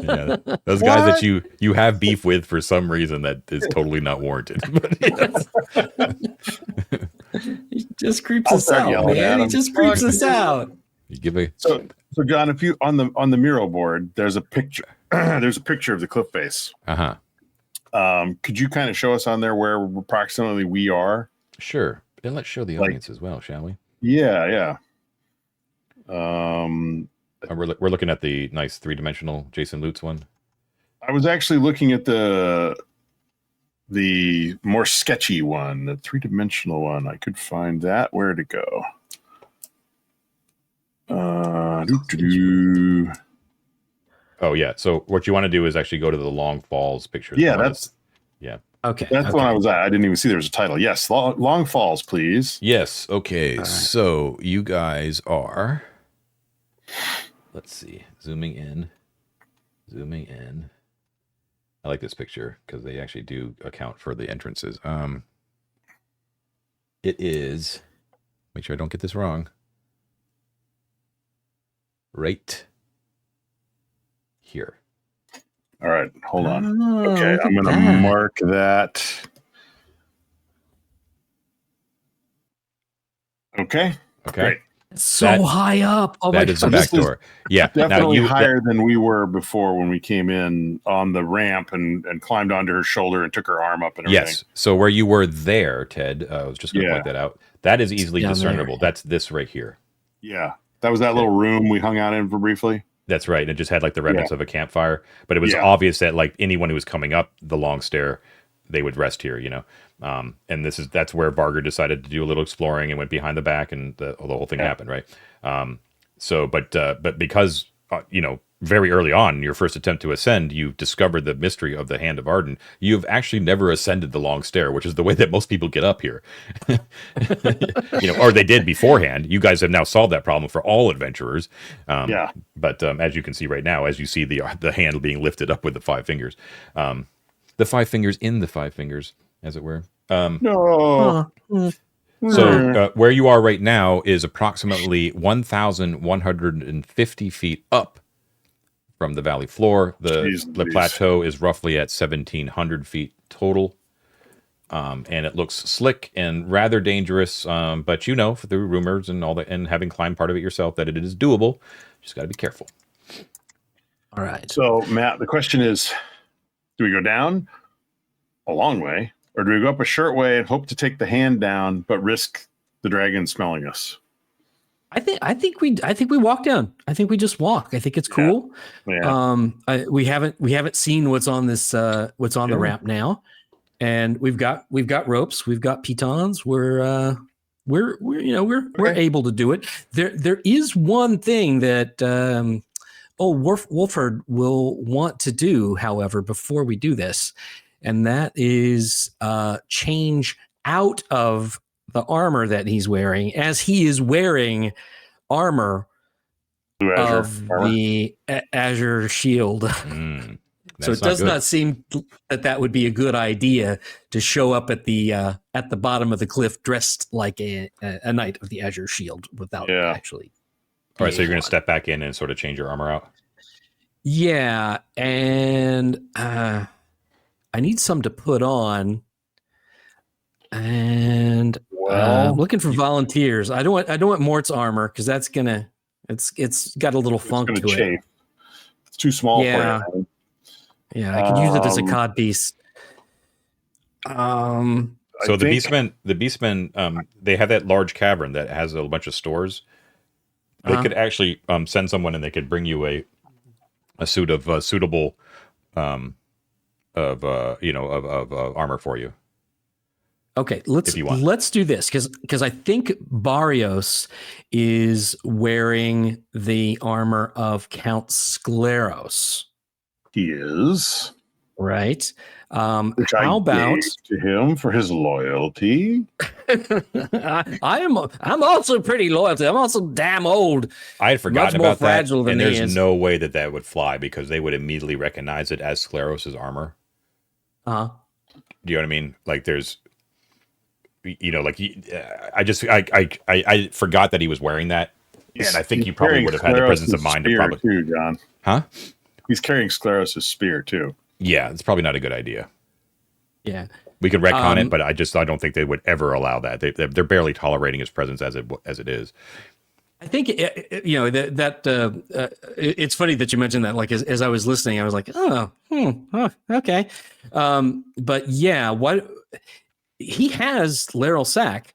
Yeah, those guys that you have beef with for some reason that is totally not warranted. He just creeps us out, man. He just creeps us out. You give a so John, if you on the mural board, there's a picture. There's a picture of the cliff face. Could you kind of show us on there where approximately we are? Sure. And let's show the audience as well, shall we? Yeah. We're looking at the nice 3-dimensional Jason Lutes one. I was actually looking at the more sketchy one, the 3-dimensional one. I could find that. Where to go? Oh yeah. So what you want to do is actually go to the Long Falls picture. Yeah, okay. That's the one I was at. I didn't even see there was a title. Yes, Long Falls, please. Yes. Okay. Right. So you guys are. Let's see. Zooming in. I like this picture because they actually do account for the entrances. It is. Make sure I don't get this wrong. Right here. All right, hold on. Okay, I'm going to mark that. Okay. Great. It's so high up. Oh that is the back door. Yeah, definitely higher than we were before when we came in on the ramp and climbed onto her shoulder and took her arm up and everything. Yes. So where you were there, Ted, I was just going to point that out. That is easily discernible. That's this right here. Yeah, that was that little room we hung out in for briefly. That's right. And it just had like the remnants of a campfire, but it was obvious that like anyone who was coming up the long stair, they would rest here, you know? And that's where Varger decided to do a little exploring and went behind the back and the whole thing happened. Right. But because, very early on, your first attempt to ascend, you discovered the mystery of the Hand of Arden. You've actually never ascended the long stair, which is the way that most people get up here. Or they did beforehand. You guys have now solved that problem for all adventurers. But as you can see right now, as you see the hand being lifted up with the 5 fingers, the 5 fingers in the 5 fingers, as it were. No. So where you are right now is approximately 1,150 feet up from the valley floor. The plateau is roughly at 1,700 feet total. And it looks slick and rather dangerous. But through rumors and all that, and having climbed part of it yourself, that it is doable. Just got to be careful. All right. So, Matt, the question is, do we go down a long way, or do we go up a short way and hope to take the hand down, but risk the dragon smelling us? I think we walk down. I think we just walk. I think it's cool. Yeah. We haven't seen what's on this the ramp now, and we've got ropes. We've got pitons. We're able to do it. There is one thing that Wolford will want to do, however, before we do this, and that is change out of the armor that he's wearing, as he is wearing armor of the Azure shield. So it does not seem that would be a good idea to show up at the bottom of the cliff dressed like a knight of the Azure shield without actually. All right, so you're going to step back in and sort of change your armor out? Yeah, and I need some to put on, and Well, looking for volunteers. I don't want Mort's armor because it's got a little it's funk going to to it. chafe. It's too small for Yeah, you. yeah, I could use it as a Um, cod piece. So I think the beastmen, they have that large cavern that has a bunch of stores. They Uh-huh. could actually send someone and they could bring you a suit of suitable of armor for you Okay, if you want. let's do this because I think Barrios is wearing the armor of Count Scleros, he is, right? which I How about gave to him for his loyalty. I'm also pretty loyal. I'm also damn old. I had Much forgotten more about that, fragile than and he there's is. no way that that would fly because they would immediately recognize it as Scleros's armor. Uh-huh. Do you know what I mean? Like there's, I forgot that he was wearing that, and I think He's you probably carrying would have had the presence of Scleros' mind to spear probably, too, John. huh? He's carrying Scleros' spear too. Yeah, it's probably not a good idea. Yeah. We could retcon it, but I don't think they would ever allow that. They're barely tolerating his presence as it is. I think it's funny that you mentioned that. Like as I was listening, I was like, okay. But yeah, what he has Laryl Sack,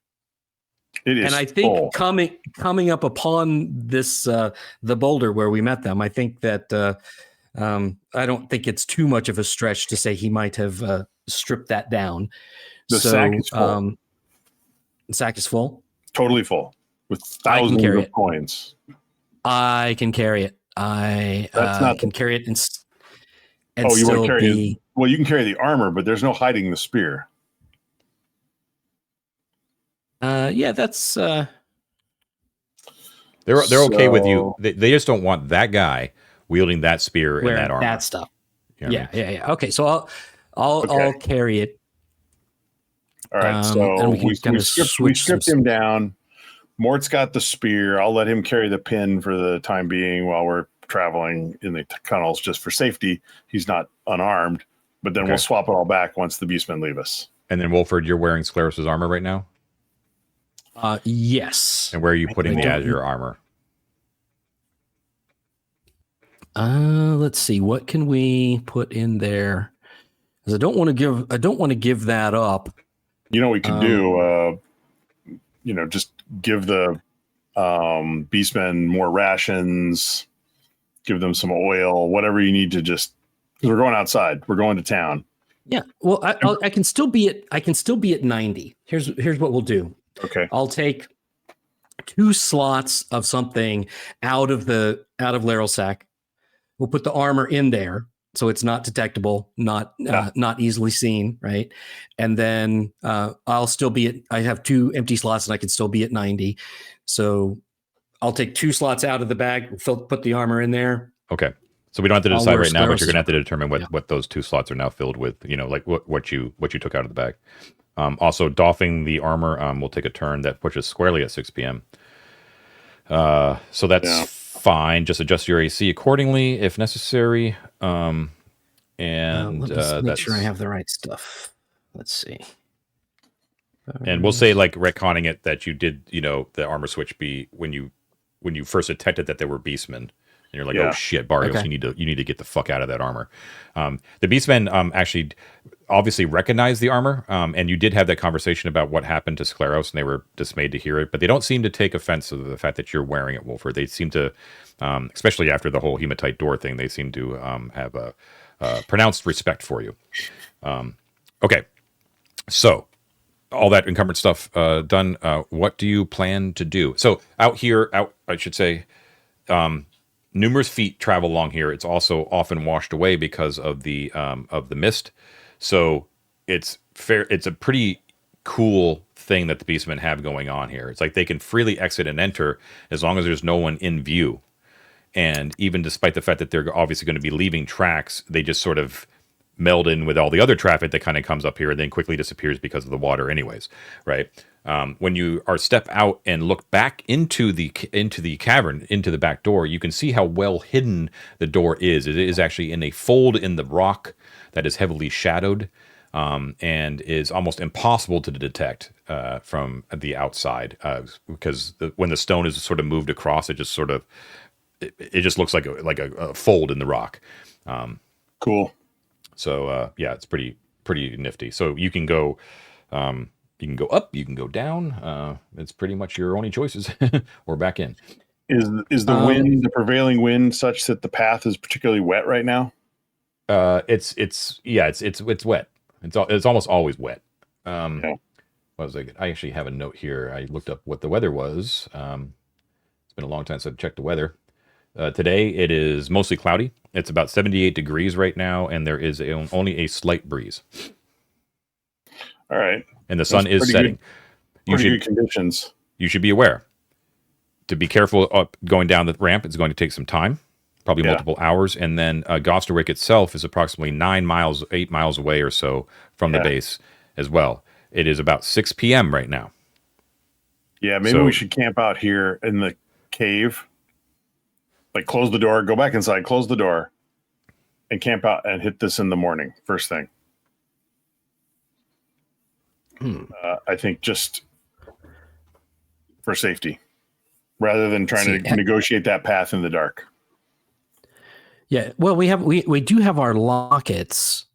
It is and I think full. coming up upon this the boulder where we met them, I think that I don't think it's too much of a stretch to say he might have stripped that down. The sack is full. The sack is full. Totally full with I can thousands carry of it. coins. I can carry it. I can carry it and you still want to carry be. Well, you can carry the armor, but there's no hiding the spear. Yeah, that's. They're okay with you. They just don't want that guy wielding that spear and that armor. That stuff. You know what I mean? Yeah. Okay, so I'll carry it. All right, and so we switch stripped him down. Mort's got the spear. I'll let him carry the pin for the time being while we're traveling in the tunnels just for safety. He's not unarmed, but then we'll swap it all back once the beastmen leave us. And then Wolford, you're wearing Scleros's armor right now? Yes. And where are you putting the Azure armor? Let's see. What can we put in there? Because I don't want to give that up. You know what we can do? Just give the beastmen more rations, give them some oil, whatever you need to because we're going outside. We're going to town. Yeah. Well, I can still be at 90. Here's what we'll do. Okay. I'll take 2 slots of something out of Laryl Sack. We'll put the armor in there so it's not detectable, not easily seen, right? And then I'll still be I have 2 empty slots and I can still be at 90. So I'll take 2 slots out of the bag, put the armor in there. Okay. So we don't have to decide right now, but you're going to have to determine what those 2 slots are now filled with, like what you took out of the bag. Also, doffing the armor will take a turn that pushes squarely at 6 p.m. So that's fine. Just adjust your AC accordingly if necessary. And let's make sure I have the right stuff. Let's see. And we'll say, like, retconning it that you did, the armor switch be when you first detected that there were beastmen. And you're like, oh shit, Barrios, you need to get the fuck out of that armor. The beastmen actually obviously recognized the armor, and you did have that conversation about what happened to Scleros, and they were dismayed to hear it. But they don't seem to take offense to the fact that you're wearing it, Wolford. They seem to, especially after the whole hematite door thing, they seem to have a pronounced respect for you. Okay, so all that encumbered stuff done. What do you plan to do? So I should say. Numerous feet travel along here. It's also often washed away because of the mist. So it's fair. It's a pretty cool thing that the beastmen have going on here. It's like they can freely exit and enter as long as there's no one in view. And even despite the fact that they're obviously going to be leaving tracks, they just sort of meld in with all the other traffic that kind of comes up here and then quickly disappears because of the water anyways, right? When you are step out and look back into the cavern, into the back door, you can see how well hidden the door is. It is actually in a fold in the rock that is heavily shadowed, and is almost impossible to detect from the outside, because when the stone is sort of moved across, it just sort of it just looks like a fold in the rock. Cool. So yeah, it's pretty nifty. So you can go up, you can go down. It's pretty much your only choices, or back in. Is the wind, the prevailing wind, such that the path is particularly wet right now? It's wet. It's almost always wet. Yeah. What was I actually have a note here. I looked up what the weather was. It's been a long time since I've checked the weather. Today it is mostly cloudy. It's about 78 degrees right now, and there is only a slight breeze. All right. And the sun is setting. Good conditions. You should be aware to be careful up going down the ramp. It's going to take some time, probably multiple hours. And then Gosterwick itself is approximately 8 miles away or so from the base as well. It is about 6 p.m. right now. Yeah, maybe we should camp out here in the cave. Like, close the door, go back inside, close the door, and camp out and hit this in the morning, first thing. I think just for safety, rather than trying to negotiate that path in the dark. Yeah, well, we do have our lockets.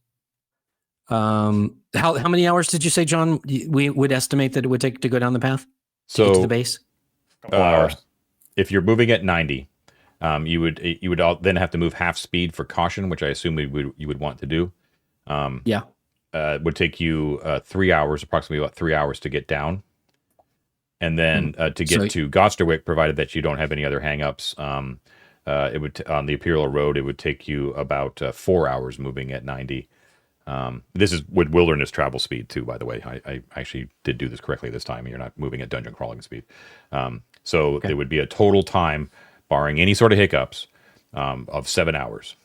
How many hours did you say, John? We would estimate that it would take to go down the path to get to the base. Couple hours. If you're moving at 90, you would then have to move half speed for caution, which I assume you would want to do. It would take you 3 hours, approximately about 3 hours to get down. And then to get to Gosterwick, provided that you don't have any other hangups, it would on the Imperial Road, it would take you about 4 hours moving at 90. This is with wilderness travel speed too, by the way. I actually did do this correctly this time. You're not moving at dungeon crawling speed. It would be a total time, barring any sort of hiccups, of 7 hours.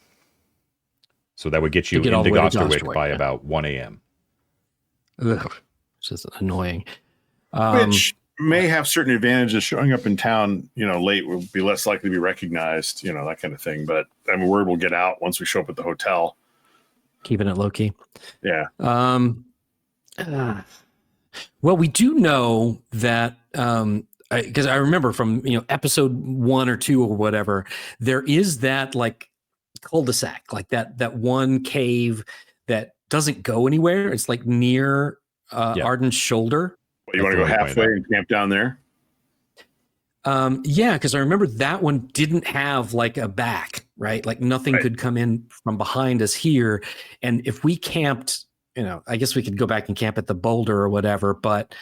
So that would get you into Gosterwick by about 1 a.m. Ugh, it's just annoying. Which may have certain advantages. Showing up in town, late will be less likely to be recognized, that kind of thing. But I mean, word will get out once we show up at the hotel. Keeping it low key. Yeah. Well, we do know that because I remember from episode 1 or 2 or whatever, there is that like cul-de-sac, like that one cave that doesn't go anywhere. It's like near Arden's shoulder. Well, you want to go halfway and camp down there? Yeah, because I remember that one didn't have like a back, right? Like nothing could come in from behind us here. And if we camped, I guess we could go back and camp at the boulder or whatever. But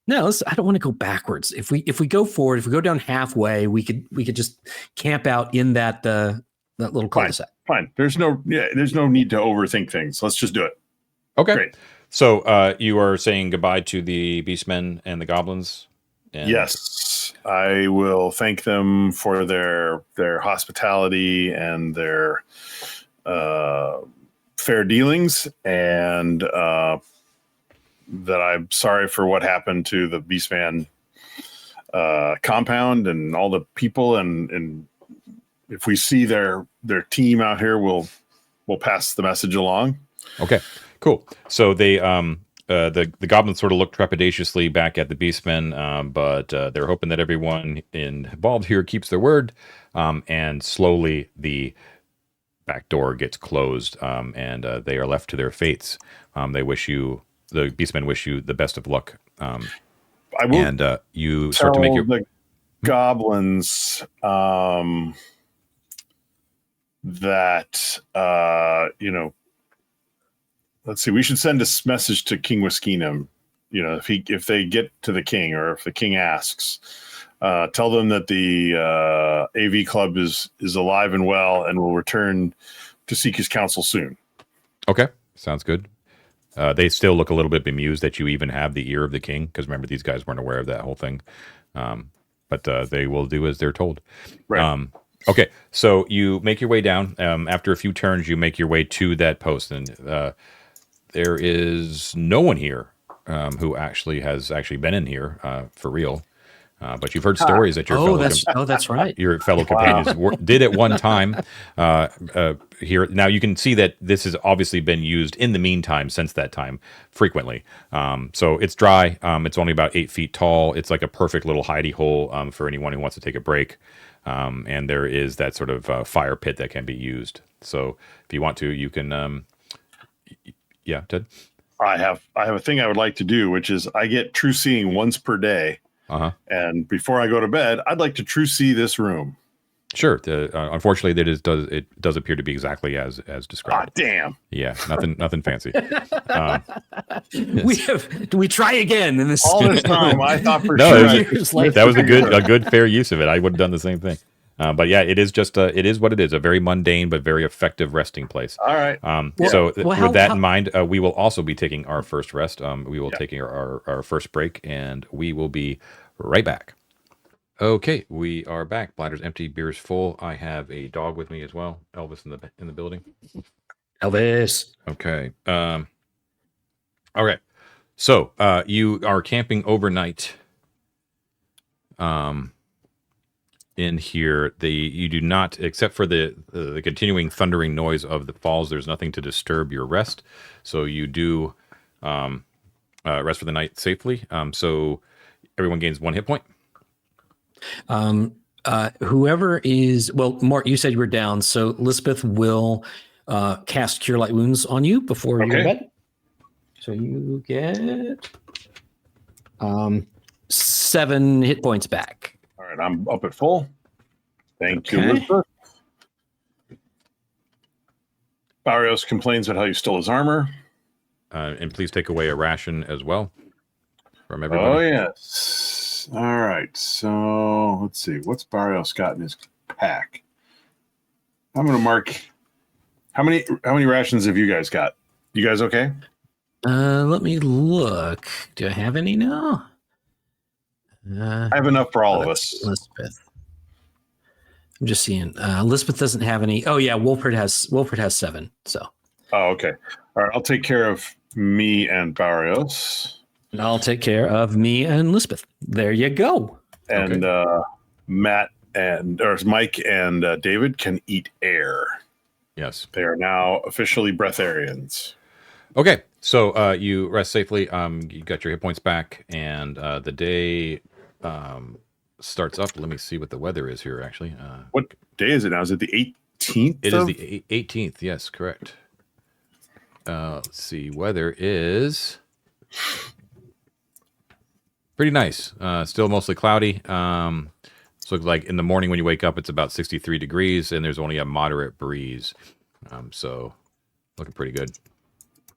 no, I don't want to go backwards. If we go forward, if we go down halfway, we could just camp out in that little cul-de-sac. Fine. There's no need to overthink things. Let's just do it. Okay. Great. So you are saying goodbye to the beastmen and the goblins? Yes, I will thank them for their hospitality and their fair dealings, and that I'm sorry for what happened to the beastman compound and all the people. And if we see their team out here, we'll pass the message along. Okay, cool. So they the goblins sort of look trepidatiously back at the beastmen, but they're hoping that everyone involved here keeps their word, and slowly the back door gets closed, and they are left to their fates. The beastmen wish you the best of luck. I will, and you start to make the goblins that let's see. We should send a message to King Wiskinam. If they get to the king, or if the king asks, tell them that the AV Club is alive and well and will return to seek his counsel soon. Okay, sounds good. They still look a little bit bemused that you even have the ear of the king, because remember, these guys weren't aware of that whole thing. But they will do as they're told. Right. Okay, so you make your way down. After a few turns, you make your way to that post, and there is no one here who has been in here for real. But you've heard stories that That's right. your fellow companions did at one time here. Now you can see that this has obviously been used in the meantime since that time frequently. So it's dry. It's only about 8 feet tall. It's like a perfect little hidey hole for anyone who wants to take a break. And there is that sort of fire pit that can be used. So if you want to, you can. Yeah, Ted. I have a thing I would like to do, which is I get true seeing once per day. And before I go to bed, I'd like to true see this room. Sure. Unfortunately, it does appear to be exactly as described. Ah, damn. Yeah, nothing fancy. We try again in this all this time. I thought for sure that was a good fair use of it. I would have done the same thing. But yeah, it is just it is what it is. A very mundane but very effective resting place. All right. With that in mind, we will also be taking our first rest. We will taking our first break, and we will be right back. Okay, we are back. Bladder's empty, beer's full. I have a dog with me as well. Elvis in the building. Elvis. Okay. Okay. So you are camping overnight. In here, you do not, except for the continuing thundering noise of the falls. There's nothing to disturb your rest. So you do rest for the night safely. So everyone gains 1 hit point. Whoever is, Mark, you said you were down, so Lisbeth will cast Cure Light Wounds on you before you go to bed. So you get 7 hit points back. All right, I'm up at full. Thank you, Lisbeth. Barrios complains about how you stole his armor. And please take away a ration as well from everybody. Oh, yes. All right, so let's see. What's Barrios got in his pack? I'm going to mark. How many rations have you guys got? You guys okay? Let me look. Do I have any now? I have enough for all of us. Lisbeth. I'm just seeing. Lisbeth doesn't have any. Oh yeah, Wolford has 7. So. Oh, okay. All right, I'll take care of me and Barrios. And I'll take care of me and Lisbeth. There you go. And Mike and David can eat air. Yes. They are now officially breatharians. Okay. So you rest safely. You got your hit points back, and the day starts up. Let me see what the weather is here, actually. What day is it now? Is it the 18th? It is the 18th. Yes, correct. Let's see. Weather is pretty nice. Still mostly cloudy. So like in the morning when you wake up, it's about 63 degrees, and there's only a moderate breeze. So looking pretty good.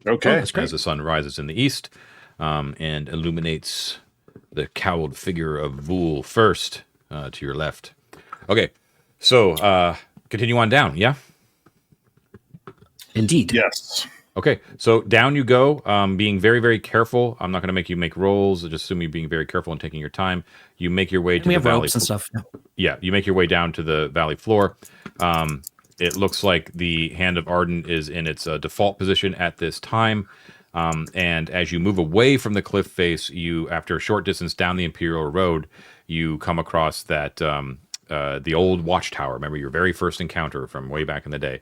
Okay. That's great. As the sun rises in the east and illuminates the cowled figure of Vul first to your left. Okay. So continue on down. Yeah. Indeed. Yes. Okay, so down you go, being very, very careful. I'm not going to make you make rolls. Just assume you being very careful and taking your time. You make your way to the valley. Ropes and stuff. Yeah, you make your way down to the valley floor. It looks like the Hand of Arden is in its default position at this time. And as you move away from the cliff face, after a short distance down the Imperial Road, you come across that the old watchtower. Remember your very first encounter from way back in the day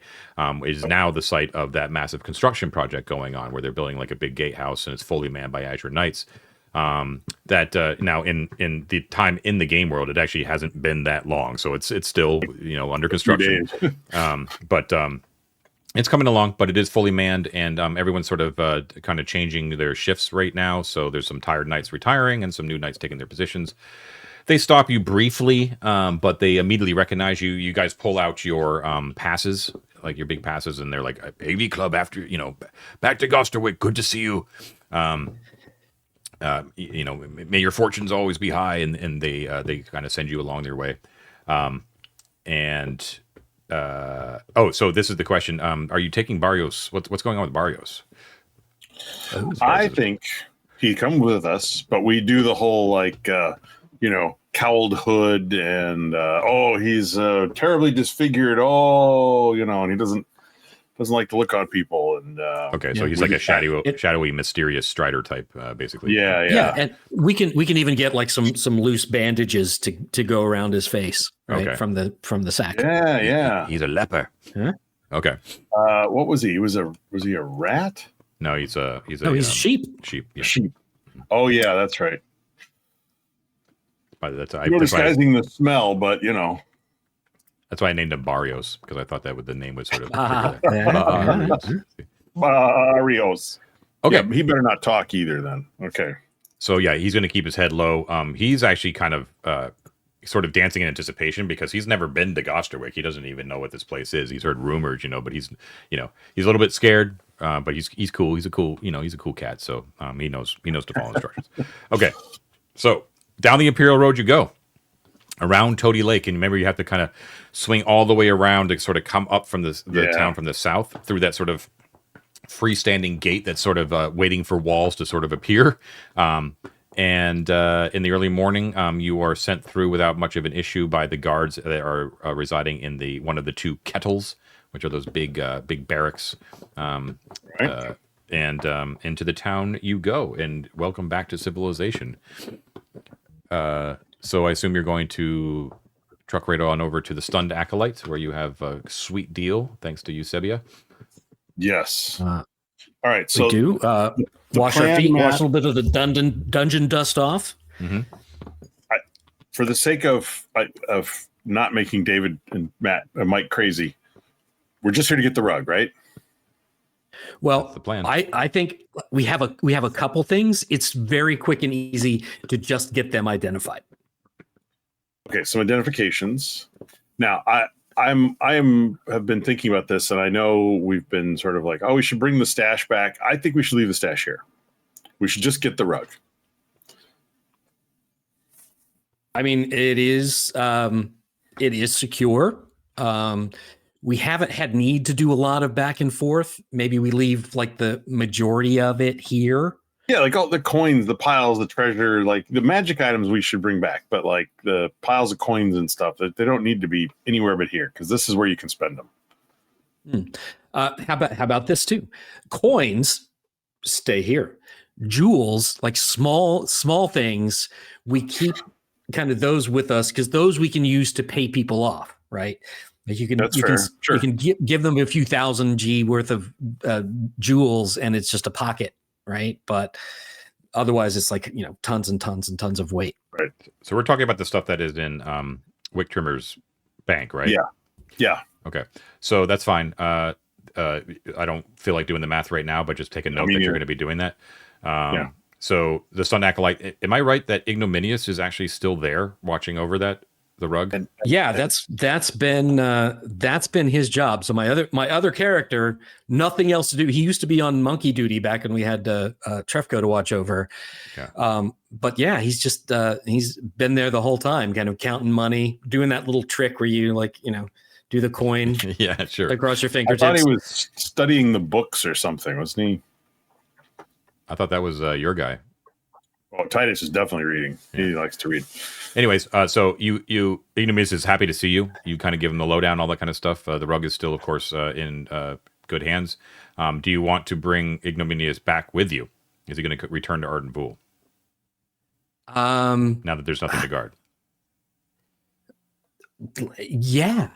is now the site of that massive construction project going on, where they're building like a big gatehouse, and it's fully manned by Azure Knights. That now in the time in the game world, it actually hasn't been that long, so it's still under construction. But it's coming along, but it is fully manned, and everyone's sort of kind of changing their shifts right now. So there's some tired knights retiring and some new knights taking their positions. They stop you briefly, but they immediately recognize you. You guys pull out your passes, like your big passes, and they're like, AV Club after, back to Gosterwick. Good to see you. May your fortunes always be high. And they kind of send you along their way. So this is the question. Are you taking Barrios? What's going on with Barrios? I think he comes with us, but we do the whole cowled hood, and he's terribly disfigured. And he doesn't like to look on people. And okay, so he's like a shadowy, mysterious Strider type, basically. Yeah. And we can even get like some loose bandages to go around his face, right? Okay. From the sack. Yeah. He's a leper. Huh? Okay. What was he? Was he a rat? No, he's a sheep. Sheep. Yeah. Sheep. Oh yeah, that's right. That's disguising the smell, but that's why I named him Barrios, because I thought the name would sort of. Barrios. Okay, yeah, he better not talk either. Then okay. So yeah, he's going to keep his head low. He's actually kind of sort of dancing in anticipation because he's never been to Gosterwick. He doesn't even know what this place is. He's heard rumors, but he's a little bit scared. But he's cool. He's a cool cat. So he knows to follow instructions. Okay, so down the Imperial Road you go, around Toady Lake, and remember you have to kind of swing all the way around to sort of come up from the town from the south through that sort of freestanding gate that's sort of waiting for walls to sort of appear. And in the early morning, you are sent through without much of an issue by the guards that are residing in one of the two kettles, which are those big barracks. And into the town you go, and welcome back to civilization. So I assume you're going to truck right on over to the Stunned Acolyte, where you have a sweet deal, thanks to Eusebia. Yes. All right. So we do wash our feet, wash a little bit of the dungeon dust off. Mm-hmm. For the sake of not making David and Mike crazy, we're just here to get the rug, right? Well, that's the plan. I think we have a couple things. It's very quick and easy to just get them identified. Okay, some identifications. Now, I have been thinking about this, and I know we've been sort of like, we should bring the stash back. I think we should leave the stash here. We should just get the rug. I mean, it is secure. We haven't had need to do a lot of back and forth. Maybe we leave like the majority of it here. Yeah, like all the coins, the piles, the treasure, like the magic items we should bring back, but like the piles of coins and stuff, that they don't need to be anywhere but here, because this is where you can spend them. How about this too? Coins stay here. Jewels, like small things, we keep kind of those with us, because those we can use to pay people off, right? Like you can give them a few thousand G worth of jewels, and it's just a pocket. Right. But otherwise it's like, tons and tons and tons of weight. Right. So we're talking about the stuff that is in Wick Trimmer's bank, right? Yeah. Okay. So that's fine. I don't feel like doing the math right now, but just take a note that you're going to be doing that. So the Stunned Acolyte, am I right that Ignominious is actually still there watching over the rug? Yeah, that's been his job. So my other character, nothing else to do. He used to be on monkey duty back when we had Trefco to watch over. Yeah. But yeah, he's just he's been there the whole time, kind of counting money, doing that little trick where you do the coin. Yeah, sure. Across your fingertips. I thought he was studying the books or something, wasn't he? I thought that was your guy. Oh, Titus is definitely reading. Yeah. He likes to read. Anyways, so Ignominious is happy to see you. You kind of give him the lowdown, all that kind of stuff. The rug is still, of course, in good hands. Do you want to bring Ignominious back with you? Is he going to return to Arden Vul? Now that there's nothing to guard. Yeah.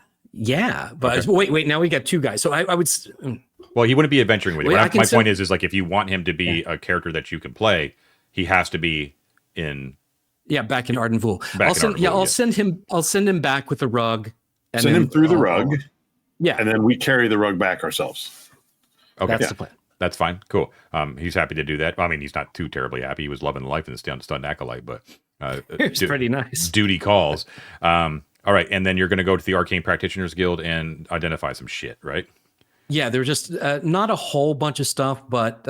But okay. Wait. Now we got two guys. So I would. Well, he wouldn't be adventuring with you. My point is like if you want him to be a character that you can play, he has to be in. Yeah, back in Arden Vul. I'll send him back with the rug. And send him through the rug. Yeah, and then we carry the rug back ourselves. Okay, that's the plan. That's fine. Cool. He's happy to do that. I mean, he's not too terribly happy. He was loving life in the Stunned Acolyte, but it's pretty nice. Duty calls. All right, and then you're going to go to the Arcane Practitioners Guild and identify some shit, right? Yeah, there's just not a whole bunch of stuff, but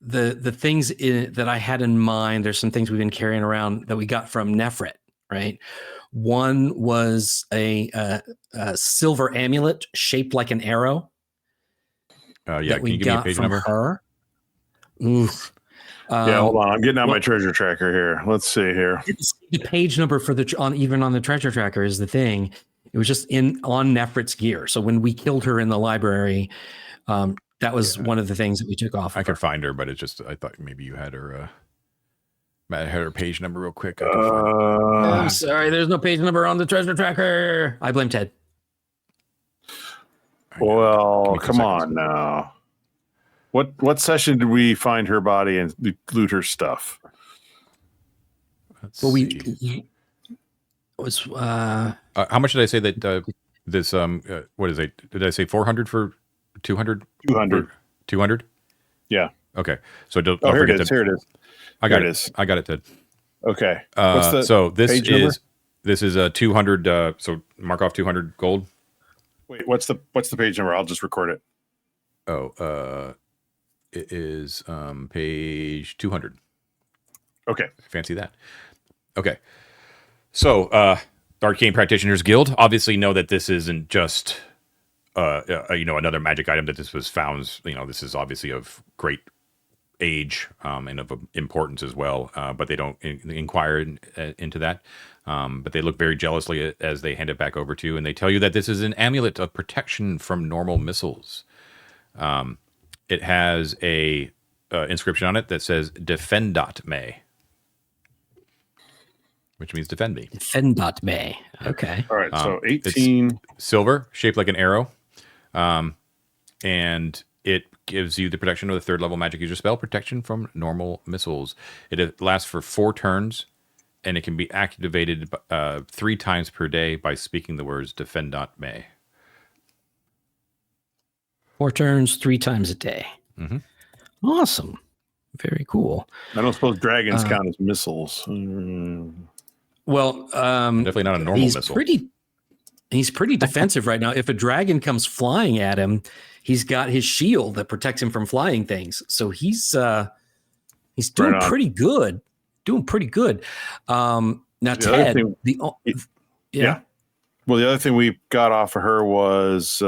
the things that I had in mind, there's some things we've been carrying around that we got from Nefret, right? One was a silver amulet shaped like an arrow. Yeah, can you give me a page number? Her. Oof. Yeah, hold on. I'm getting out my treasure tracker here. Let's see here. The page number for even on the treasure tracker is the thing. It was just on Nefrit's gear. So when we killed her in the library, that was one of the things that we took off. I could find her, but it's just I thought maybe you had her. Matt had her page number real quick. I'm sorry, there's no page number on the treasure tracker. I blame Ted. Well, come on now. What session did we find her body and loot her stuff? Well, how much did I say that this what is it? Did I say 400 for 200? 200. 200? Yeah. Okay. So don't here forget it is. Here it is. I got it. I got it, Ted. Okay. So this is a 200. So mark off 200 gold. Wait, what's the page number? I'll just record it. Oh, it is page 200. Okay. Fancy that. Okay. So Arcane Practitioners Guild obviously know that this isn't just another magic item that this was found. This is obviously of great age and of importance as well, but they don't inquire into that. But they look very jealously as they hand it back over to you, and they tell you that this is an amulet of protection from normal missiles. It has a inscription on it that says "Defendat me," which means defend me. Defendat me. Okay. All right. So 18 silver, shaped like an arrow, and it gives you the protection of the 3rd level magic user spell, protection from normal missiles. It lasts for 4 turns, and it can be activated 3 times per day by speaking the words "Defendat me." 4 turns, 3 times a day. Mm-hmm. Awesome. Very cool. I don't suppose dragons count as missiles. Well, definitely not a normal missile. He's pretty defensive right now. If a dragon comes flying at him, he's got his shield that protects him from flying things. So he's doing pretty good. Doing pretty good. Now, Ted, yeah. Well, the other thing we got off of her was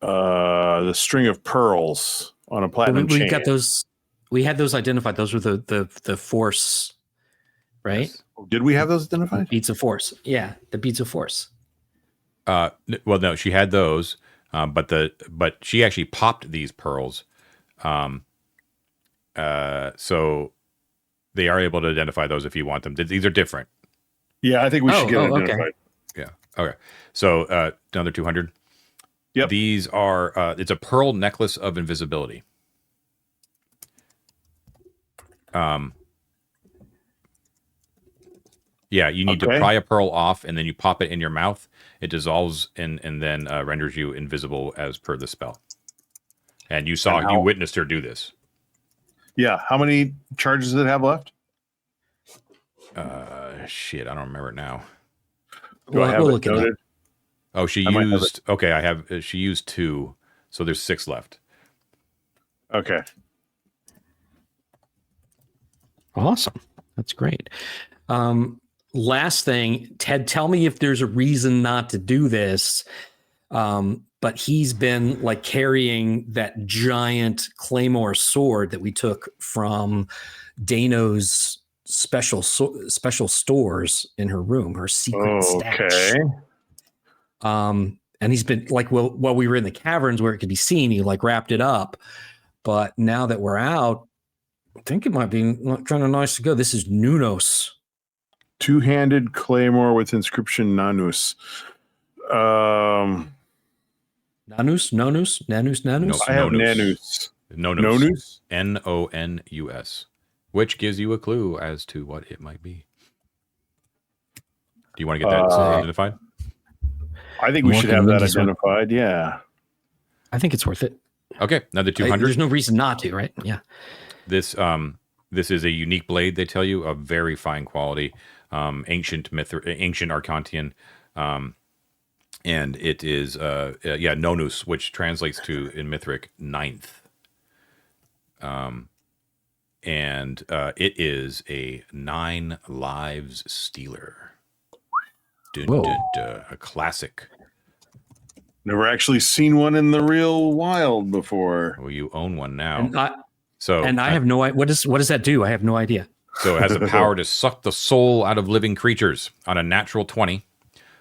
the string of pearls on a platinum chain. We got those. We had those identified. Those were the force, right? Yes. Did we have those identified? Beats of force. Yeah, the beats of force. Well, no, she had those, but she actually popped these pearls, so they are able to identify those if you want them. These are different. Yeah, I think we should get it identified. Okay. Yeah. Okay. So another 200. Yep. These are it's a pearl necklace of invisibility. Yeah, you need to pry a pearl off, and then you pop it in your mouth. It dissolves and then renders you invisible as per the spell. And you witnessed her do this. Yeah. How many charges does it have left? Shit, I don't remember it now. Do I have it noted? Oh, she used. Okay, I have. She used 2, so there's 6 left. Okay. Awesome. That's great. Last thing, Ted, tell me if there's a reason not to do this. But he's been like carrying that giant claymore sword that we took from Dano's special stores in her room, her secret stash. And he's been like, while we were in the caverns where it could be seen, he like wrapped it up. But now that we're out, I think it might be kind of nice to go. This is Nunos. 2-handed claymore with inscription Nanus. Nanus? I have Nanus. Nonus. Nonus. Which gives you a clue as to what it might be. Do you want to get that identified? I think we should have that identified. Yeah. I think it's worth it. Okay. Another 200. There's no reason not to, right? Yeah. This is a unique blade, they tell you, of very fine quality, ancient Arcantian, and it is Nonus, which translates to in Mithric 9th. And it is a 9 lives stealer. Dun, dun, dun, a classic. Never actually seen one in the real wild before. Well, you own one now. And I have no idea. What does that do? I have no idea. So it has the power to suck the soul out of living creatures. On a natural 20,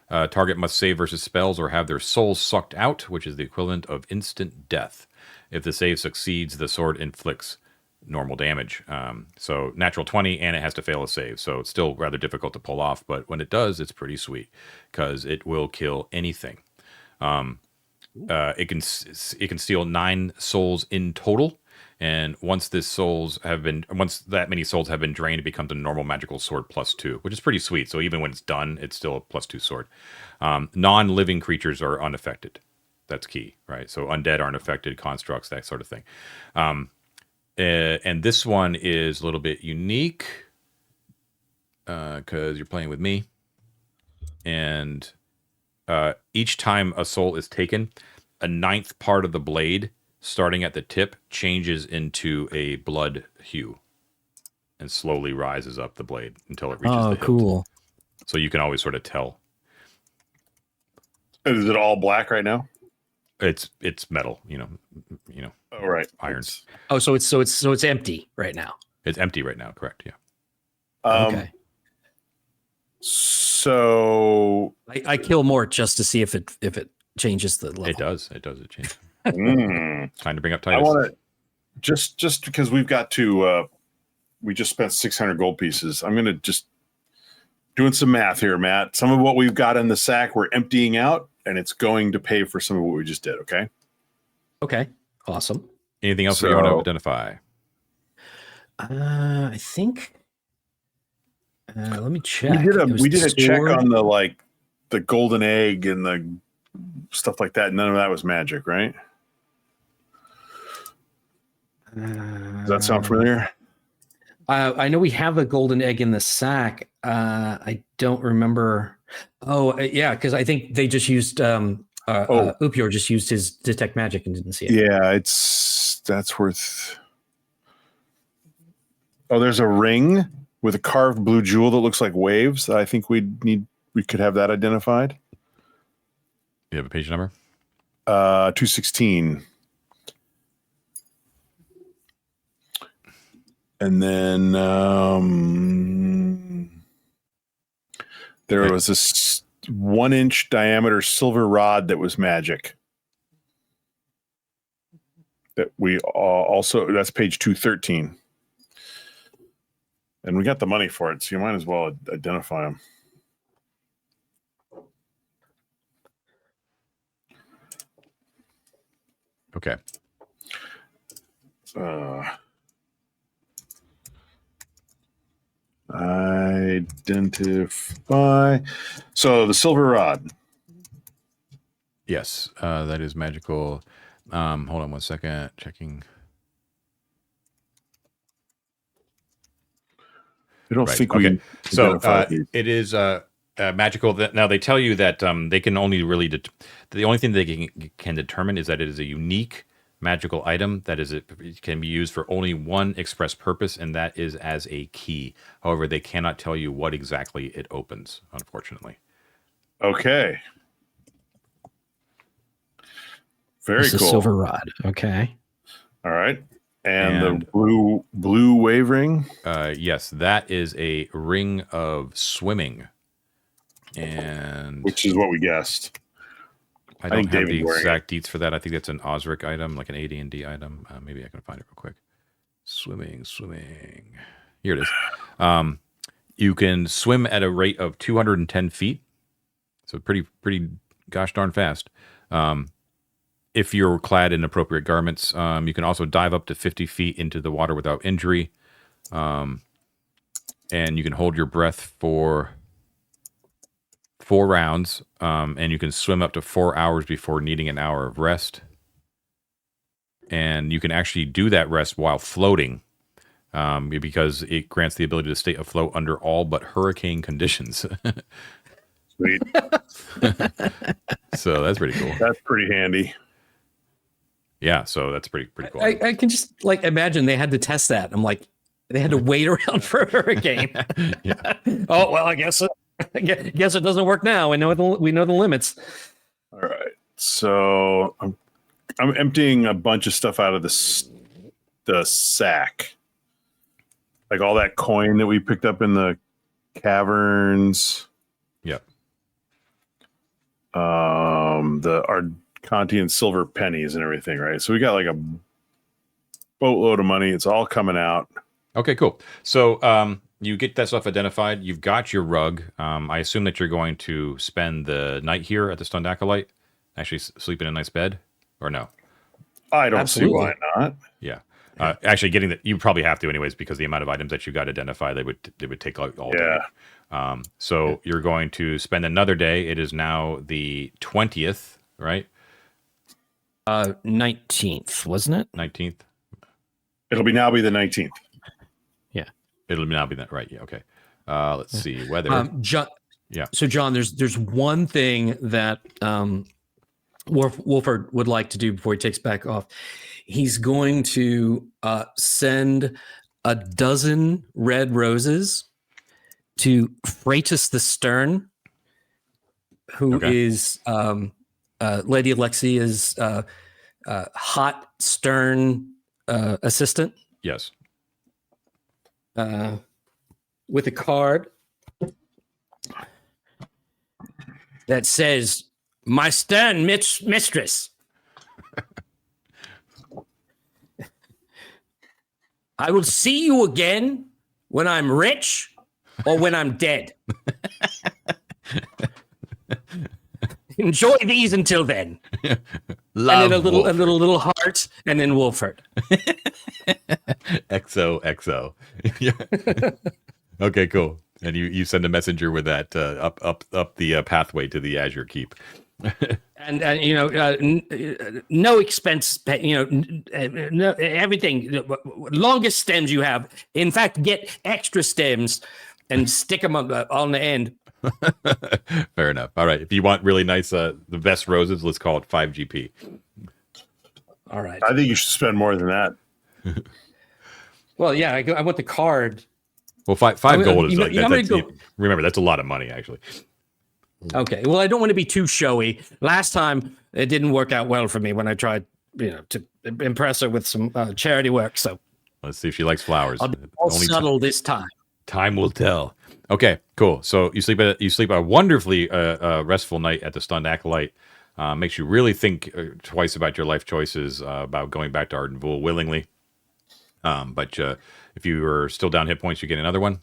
target must save versus spells or have their souls sucked out, which is the equivalent of instant death. If the save succeeds, the sword inflicts normal damage. So natural 20, and it has to fail a save. So it's still rather difficult to pull off, but when it does, it's pretty sweet because it will kill anything. It can steal 9 souls in total. And once that many souls have been drained, it becomes a normal magical sword +2, which is pretty sweet. So even when it's done, it's still a +2 sword. Non-living creatures are unaffected. That's key, right? So undead aren't affected, constructs, that sort of thing. And this one is a little bit unique because you're playing with me. And each time a soul is taken, a 9th part of the blade starting at the tip changes into a blood hue and slowly rises up the blade until it reaches the hilt. Cool. So you can always sort of tell. Is it all black right now? It's metal, Oh, right. Iron. So it's empty right now. It's empty right now, correct? Yeah. Okay. So I kill more just to see if it changes the level. It does. It changes. time Time to bring up Titus. I want to just because we've got to we just spent 600 gold pieces. I'm going to just doing some math here, Matt. Some of what we've got in the sack we're emptying out, and it's going to pay for some of what we just did. Okay, awesome. Anything else that you want to identify? I think let me check. We did a check on the golden egg and the stuff like that. None of that was magic, right? Does that sound familiar? I know we have a golden egg in the sack. I don't remember. Oh, yeah, because I think they just used Upior just used his detect magic and didn't see it. Yeah, that's worth. Oh, there's a ring with a carved blue jewel that looks like waves. I think we could have that identified. You have a page number? 216. And then there was this 1-inch diameter silver rod that was magic. That we also, that's page 213. And we got the money for it, so you might as well identify them. Okay. Identify. So the silver rod. Yes, that is magical. Hold on 1 second. Checking. I don't think we. So it is magical. Now they tell you that they can only really. The only thing they can determine is that it is a unique magical item that it can be used for only one express purpose, and that is as a key. However, they cannot tell you what exactly it opens, unfortunately. Okay. Very cool. Silver rod. Okay. All right. And the blue wave ring? Yes, that is a ring of swimming. And which is what we guessed. I don't have the exact deets for that. I think that's an Osric item, like an AD&D item. Maybe I can find it real quick. Swimming. Here it is. You can swim at a rate of 210 feet. So pretty gosh darn fast. If you're clad in appropriate garments, you can also dive up to 50 feet into the water without injury. And you can hold your breath for 4 rounds, and you can swim up to 4 hours before needing an hour of rest. And you can actually do that rest while floating, because it grants the ability to stay afloat under all but hurricane conditions. Sweet. So that's pretty cool. That's pretty handy. Yeah, so that's pretty cool. I can just imagine they had to test that. I'm like, they had to wait around for a hurricane. Yeah. Oh well, I guess it doesn't work now. We know the limits. All right. So I'm emptying a bunch of stuff out of the sack, like all that coin that we picked up in the caverns. Yep. The Arcontian silver pennies and everything, right? So we got like a boatload of money. It's all coming out. Okay, cool. So you get that stuff identified. You've got your rug. I assume that you're going to spend the night here at the Stunned Acolyte, actually sleep in a nice bed, or no? I don't Absolutely. see why not. Yeah. Actually, getting that, you probably have to anyways, because the amount of items that you got identified, they would take like all day. So you're going to spend another day. It is now the 20th, right? 19th, wasn't it? 19th. It'll now be the 19th. Yeah. It'll now be that, right? Yeah. Okay. Let's see. Weather. John, yeah. So John, there's one thing that Wolford would like to do before he takes back off. He's going to send a dozen red roses to Freitas the Stern, who is Lady Alexia's hot stern assistant. Yes. With a card that says, "My stern mistress, I will see you again when I'm rich or when I'm dead. Enjoy these until then." Love and then a little heart, and then Wolford. XOXO. Yeah. Okay, cool. And you send a messenger with that up the pathway to the Azure Keep. and no expense, no, everything, longest stems you have. In fact, get extra stems and stick them on the end. Fair enough. All right. If you want really nice, the best roses, let's call it 5 GP. All right. I think you should spend more than that. Well, yeah, I want the card. Well, five gold is like that. Remember, that's a lot of money, actually. Okay. Well, I don't want to be too showy. Last time it didn't work out well for me when I tried, to impress her with some charity work. So let's see if she likes flowers. I'll be all subtle this time. Time will tell. Okay, cool. So you sleep a wonderfully restful night at the Stunned Acolyte. Makes you really think twice about your life choices, about going back to Arden Vul willingly. But if you are still down hit points, you get another one.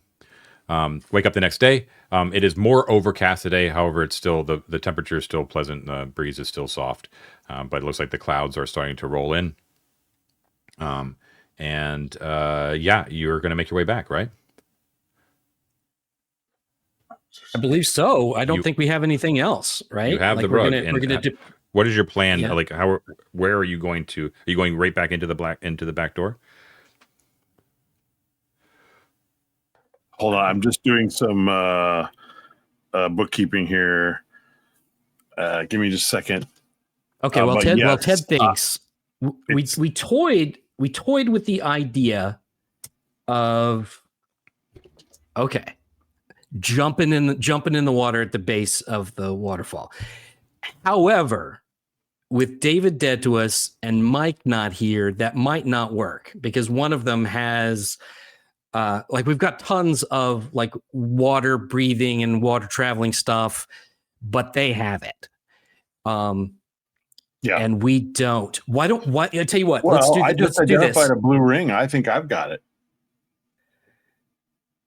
Wake up the next day. It is more overcast today. However, it's still the temperature is still pleasant. The breeze is still soft, but it looks like the clouds are starting to roll in. You're going to make your way back, right? I believe so. I don't think we have anything else, right? You have the rug. What is your plan? Yeah. Like, where are you going to? Are you going right back into the back door? Hold on, I'm just doing some bookkeeping here. Give me just a second. Okay. Well, Ted thinks we toyed with the idea of jumping in the water at the base of the waterfall. However, with David dead to us and Mike not here, that might not work because one of them has we've got tons of like water breathing and water traveling stuff, but they have it. And we don't. I tell you what, well, I just identified a blue ring. I think I've got it.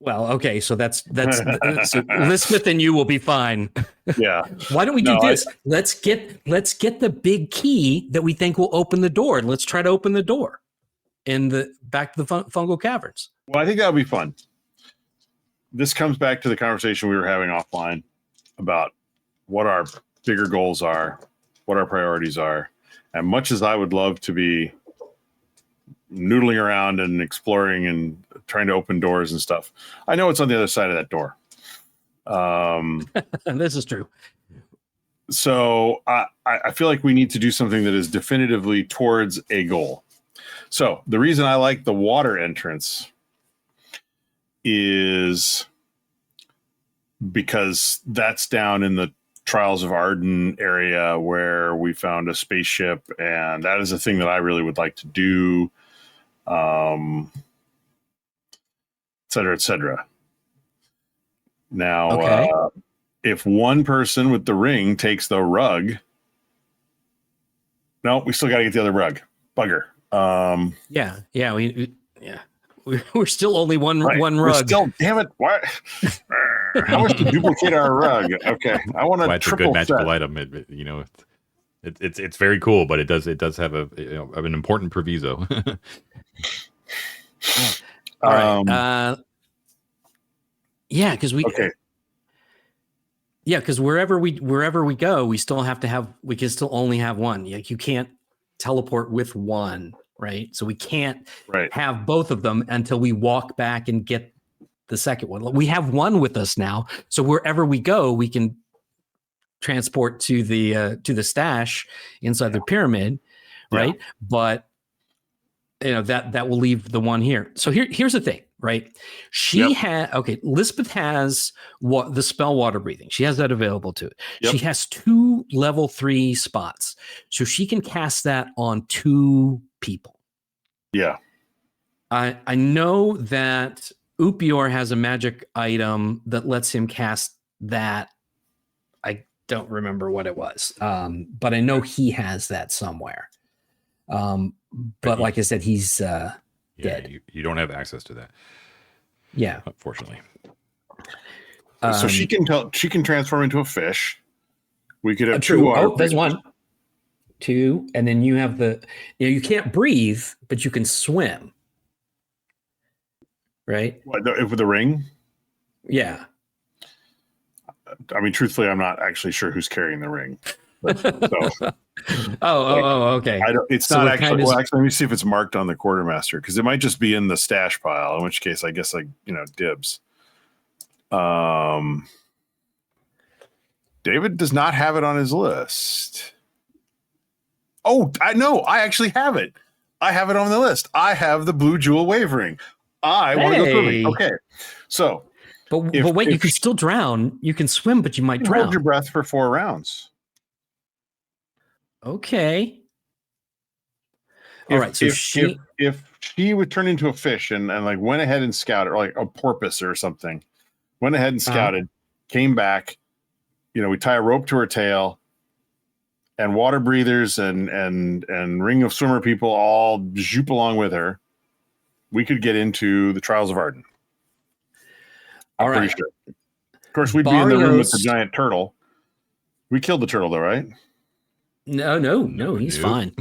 Well, okay, so that's so Lisbeth and you will be fine. Yeah. Why don't we do this? Let's get the big key that we think will open the door, and let's try to open the door back to the fungal caverns. Well, I think that would be fun. This comes back to the conversation we were having offline about what our bigger goals are, what our priorities are, and much as I would love to be noodling around and exploring and trying to open doors and stuff, I know it's on the other side of that door. This is true. So I feel like we need to do something that is definitively towards a goal. So the reason I like the water entrance is because that's down in the Trials of Arden area where we found a spaceship, and that is a thing that I really would like to do, et cetera, et cetera. Now, Okay. If one person with the ring takes the rug, no, we still got to get the other rug. Bugger. We're still only one Right. rug. We're still, damn it! What? How much to duplicate our rug? Okay, I want Well, a it's a triple good set. magical item. It's very cool, but it does have an important proviso. All right. Because we. Okay. Yeah, because wherever we go, we can still only have one. Like, you can't teleport with one, right? So we can't have both of them until we walk back and get the second one. We have one with us now, so wherever we go, we can transport to the stash inside the pyramid, right? Yeah. But that will leave the one here. So here's the thing, right? Lisbeth has the spell water breathing. She has that available to it. Yep. She has 2 level 3 spots, so she can cast that on 2 people. Yeah. I know that Upior has a magic item that lets him cast that. I don't remember what it was, but I know he has that somewhere. But like I said, he's dead. You don't have access to that. Yeah, unfortunately. So she can transform into a fish. We could have 2. There's 1, 2, and then you have you can't breathe, but you can swim. Right? With the ring? Yeah. I mean, truthfully, I'm not actually sure who's carrying the ring. Okay. It's not actually. Well, actually, let me see if it's marked on the quartermaster, because it might just be in the stash pile. In which case, I guess dibs. David does not have it on his list. Oh, I know. I actually have it. I have it on the list. I have the blue jewel wavering. I want to go swimming. Okay, so. But wait, you can still drown. You can swim, but you might drown. Hold your breath for 4 rounds. Okay. All right. So if she would turn into a fish and went ahead and scouted, or like a porpoise or something, went ahead and scouted, came back, we tie a rope to her tail, and water breathers and ring of swimmer people all zoop along with her, we could get into the Trials of Arden. All right. Sure. Of course, we'd be in the room with the giant turtle. We killed the turtle, though, right? No, he's fine.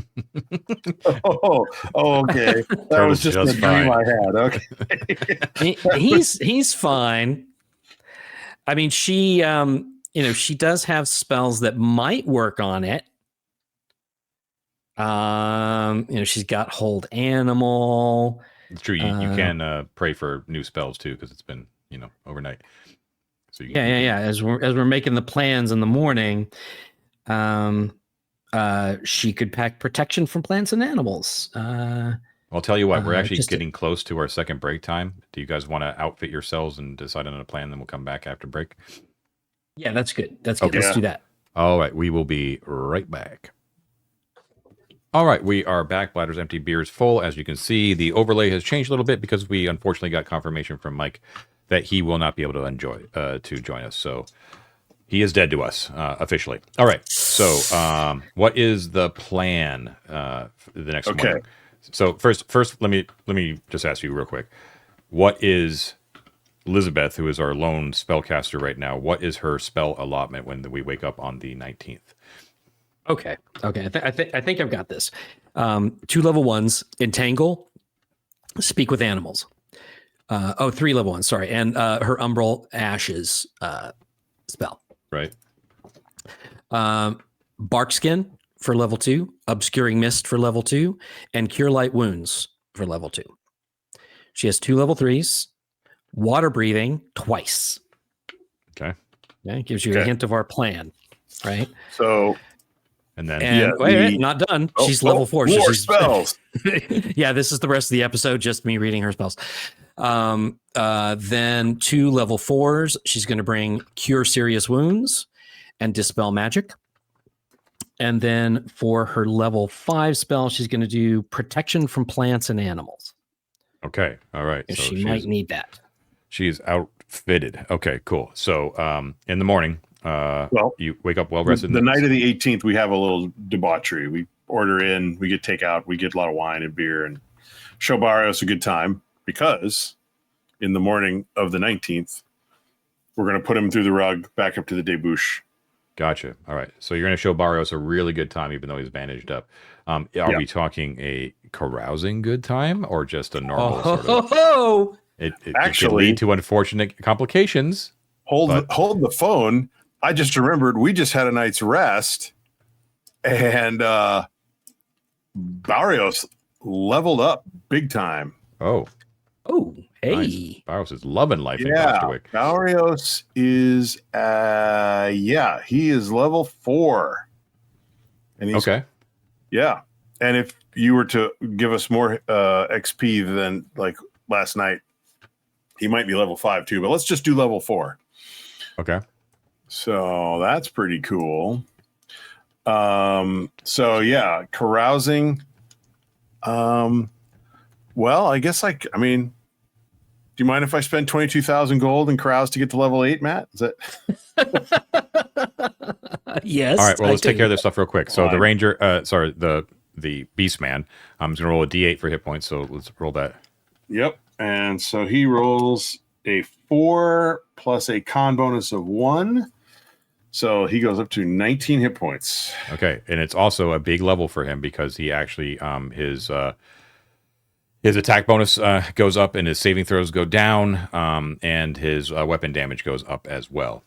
Okay. That was just a dream I had. Okay. He's fine. I mean, she she does have spells that might work on it. She's got Hold Animal. It's true. You can pray for new spells too, because it's been overnight. So you can, As we're making the plans in the morning, she could pack protection from plants and animals. I'll tell you what, we're actually getting close to our second break time. Do you guys want to outfit yourselves and decide on a plan? Then we'll come back after break. Yeah, that's good. That's good. Okay. Let's do that. All right, we will be right back. All right, we are back. Bladders empty, beers full. As you can see, the overlay has changed a little bit because we unfortunately got confirmation from Mike that he will not be able to join us. So he is dead to us officially. All right. So what is the plan for the next morning? So first, let me just ask you real quick. What is Elizabeth, who is our lone spellcaster right now? What is her spell allotment when we wake up on the 19th? Okay. I think I've got this. 2 level 1s: Entangle, Speak with Animals. 3 level 1s. Sorry, and her Umbral Ashes spell. Right. Barkskin for level 2, Obscuring Mist for level 2, and Cure Light Wounds for level 2. She has 2 level 3s, Water Breathing twice. Okay. Yeah, gives you a hint of our plan, right? So, wait, not done. She's level 4. More spells. Yeah, this is the rest of the episode, just me reading her spells. Then 2 level 4s. She's going to bring Cure Serious Wounds. and Dispel Magic. And then for her level 5 spell, she's going to do Protection from Plants and Animals. Okay. All right. So she might need that. She's outfitted. Okay, cool. So in the morning, you wake up well rested. The night of the 18th, we have a little debauchery. We order in, we get takeout, we get a lot of wine and beer and show Barrios a good time, because in the morning of the 19th, we're going to put him through the rug back up to the debouche. Gotcha. All right. So you're going to show Barrios a really good time, even though he's bandaged up. Are we talking a carousing good time or just a normal sort of? It actually could lead to unfortunate complications. Hold the phone. I just remembered we just had a night's rest, and Barrios leveled up big time. Oh, hey. Nice. Barrios is loving life in Costawick. Barrios is, he is level 4. And he's, okay. Yeah. And if you were to give us more XP than like last night, he might be level 5 too, but let's just do level 4. Okay. So that's pretty cool. Carousing. Well, I guess do you mind if I spend 22,000 gold and carouse to get to level 8, Matt? Is that Yes. All right, well, let's take care of this stuff real quick. So the ranger, the beastman, I'm just gonna roll a D8 for hit points, so let's roll that. Yep. And so he rolls a 4 plus a con bonus of 1. So he goes up to 19 hit points. Okay, and it's also a big level for him because he actually his attack bonus goes up and his saving throws go down, and his weapon damage goes up as well.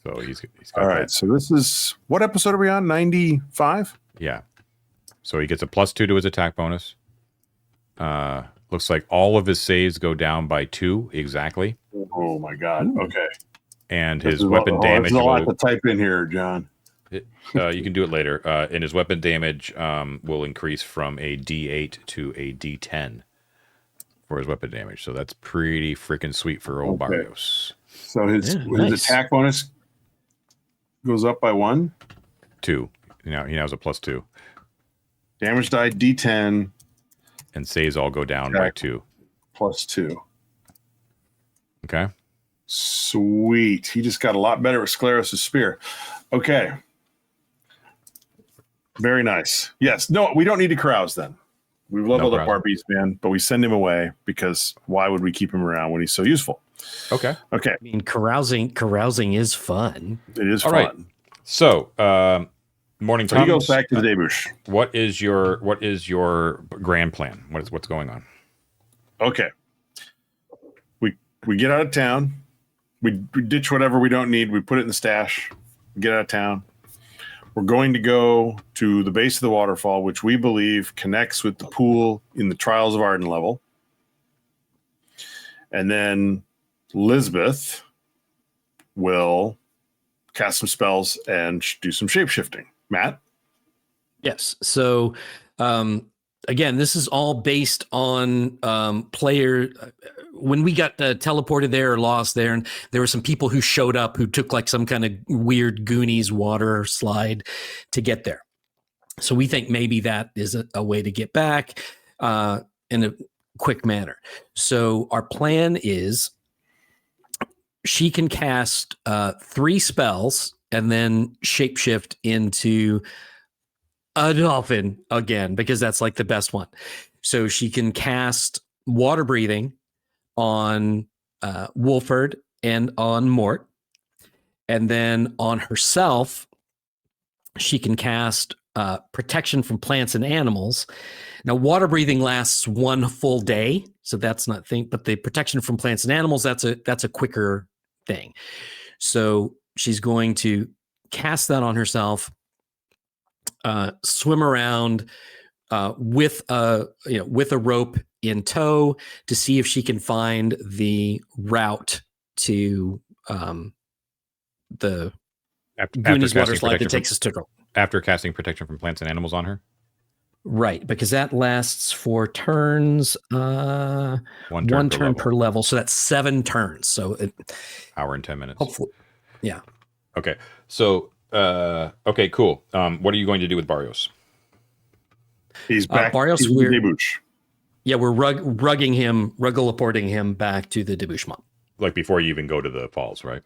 So he's got all right. that. So this is, what episode are we on? 95? Yeah. So he gets a +2 to his attack bonus. Looks like all of his saves go down by 2 exactly. Oh my god. Okay. And his weapon damage. There's a lot to type in here, John. You can do it later. And his weapon damage will increase from a D8 to a D10 for his weapon damage. So that's pretty freaking sweet for old Barrios. So his attack bonus goes up by 1? 2. He now has a +2. Damage die D10. And saves all go down by 2. +2. Okay. Sweet. He just got a lot better with Scleros' spear. Okay. Very nice. Yes. No, we don't need to carouse then. We've leveled up our beastman, but we send him away because why would we keep him around when he's so useful? Okay. Okay. I mean, carousing is fun. It is all fun. Right. So, morning so comes. He goes back to the debouche. What is your grand plan? What's going on? Okay. We get out of town. We ditch whatever we don't need. We put it in the stash. We get out of town. We're going to go to the base of the waterfall, which we believe connects with the pool in the Trials of Arden level. And then Lisbeth will cast some spells and do some shape-shifting. Matt? Yes. So, again, this is all based on player. When we got teleported there or lost there, and there were some people who showed up who took like some kind of weird Goonies water slide to get there. So we think maybe that is a way to get back in a quick manner. So our plan is she can cast 3 spells and then shapeshift into a dolphin again, because that's like the best one. So she can cast water breathing on Wolford and on Mort. And then on herself, she can cast protection from plants and animals. Now, water breathing lasts 1 full day, so that's not thing. But the protection from plants and animals, that's a quicker thing. So she's going to cast that on herself, swim around with a rope in tow to see if she can find the route to the Goonies water slide that takes us to go. After casting protection from plants and animals on her? Right, because that lasts 4 turns, one turn per level. So that's 7 turns. So hour and 10 minutes. Hopefully, yeah. Okay. So, okay, cool. What are you going to do with Barrios? He's back. Barrios, He's in the debouche. Yeah, we're ruggleporting him back to the debouchement. Like before you even go to the falls, right?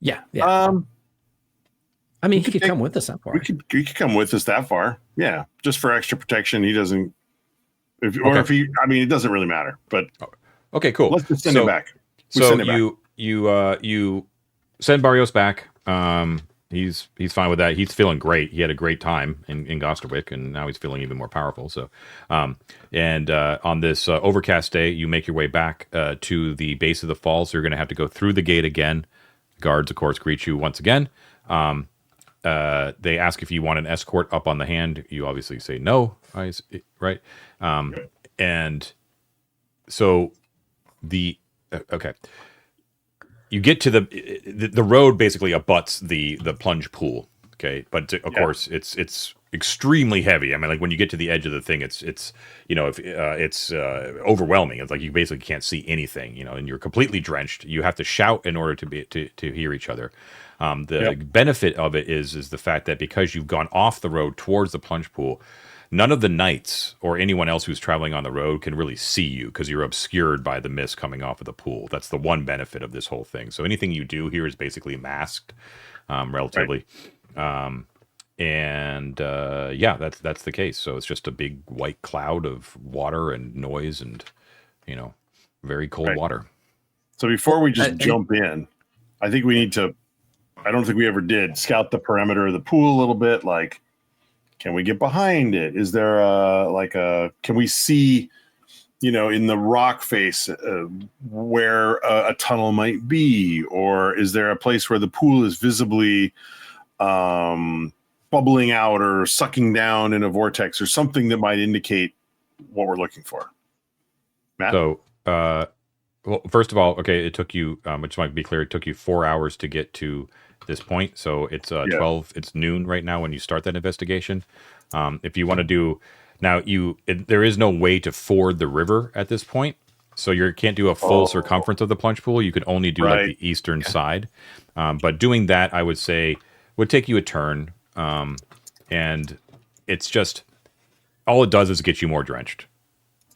Yeah. I mean, he could come with us that far. He could come with us that far. Yeah, just for extra protection. He doesn't. It doesn't really matter. But okay, cool. Let's just send him back. You send Barrios back. He's fine with that. He's feeling great. He had a great time in Gosterwick, and now he's feeling even more powerful. So, on this overcast day, you make your way back to the base of the falls. So you're going to have to go through the gate again. Guards, of course, greet you once again. They ask if you want an escort up on the hand. You obviously say no, right? And so okay. You get to the road basically abuts the plunge pool, okay? But of course it's extremely heavy. I mean, like when you get to the edge of the thing, it's overwhelming. It's like you basically can't see anything, and you're completely drenched. You have to shout in order to hear each other. The benefit of it is the fact that because you've gone off the road towards the plunge pool, none of the knights or anyone else who's traveling on the road can really see you because you're obscured by the mist coming off of the pool. That's the one benefit of this whole thing. So anything you do here is basically masked, relatively. Right. That's the case. So it's just a big white cloud of water and noise and, very cold water. So before we just jump in, I think we need to, I don't think we ever did, scout the perimeter of the pool a little bit. Like, can we get behind it? Is there can we see, in the rock face where a tunnel might be? Or is there a place where the pool is visibly bubbling out or sucking down in a vortex or something that might indicate what we're looking for? Matt? So, well, first of all, okay, it took you, which might be clear, it took you 4 hours to get to this point. So it's 12, it's noon right now when you start that investigation. If you want to do, now there is no way to ford the river at this point. So you can't do a full circumference of the plunge pool. You could only do like the eastern side. But doing that, I would say, would take you a turn. And it's just, all it does is get you more drenched.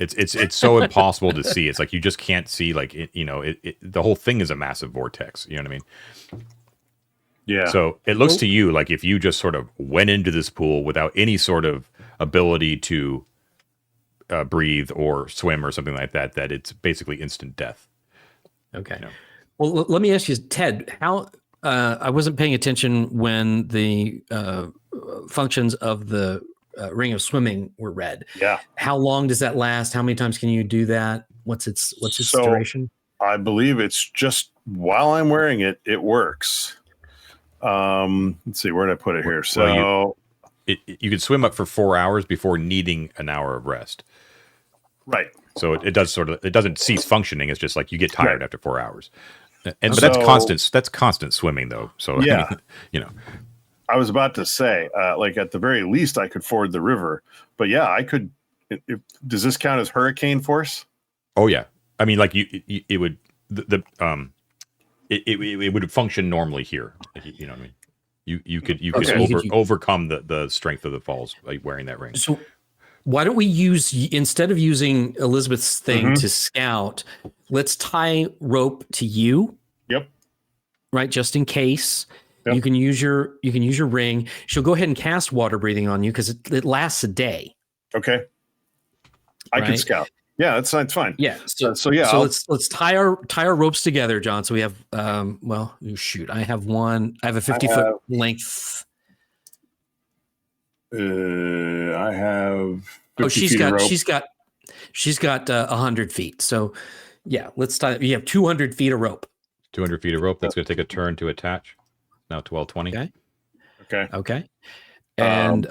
It's so impossible to see. It's like you just can't see. Like the whole thing is a massive vortex. You know what I mean? Yeah. So it looks to you like if you just sort of went into this pool without any sort of ability to breathe or swim or something like that, that it's basically instant death. Okay. Well, let me ask you, Ted. How I wasn't paying attention when the functions of the ring of swimming were read. Yeah. How long does that last? How many times can you do that? What's its duration? I believe it's just while I'm wearing it, it works. Let's see, where did I put it here? So you could swim up for 4 hours before needing an hour of rest. Right. So it doesn't cease functioning. It's just like you get tired after 4 hours. But that's constant swimming though. So yeah, I I was about to say, like at the very least, I could ford the river. But yeah, I could. Does this count as hurricane force? Oh yeah, I mean, like it would it would function normally here. You know what I mean? You could overcome the strength of the falls by wearing that ring. So why don't we use, instead of using Elizabeth's thing to scout, let's tie rope to you. Yep. Right, just in case. Yep. You can use your ring. She'll go ahead and cast water breathing on you because it lasts a day. Okay. I can scout. Yeah, that's fine. Yeah. So let's tie our ropes together, John. So we have shoot. I have a 50-foot length. I have 50 she's got 100 feet. So yeah, let's tie. You have 200 feet of rope. 200 feet of rope. That's going to take a turn to attach. Now 1220. Okay. And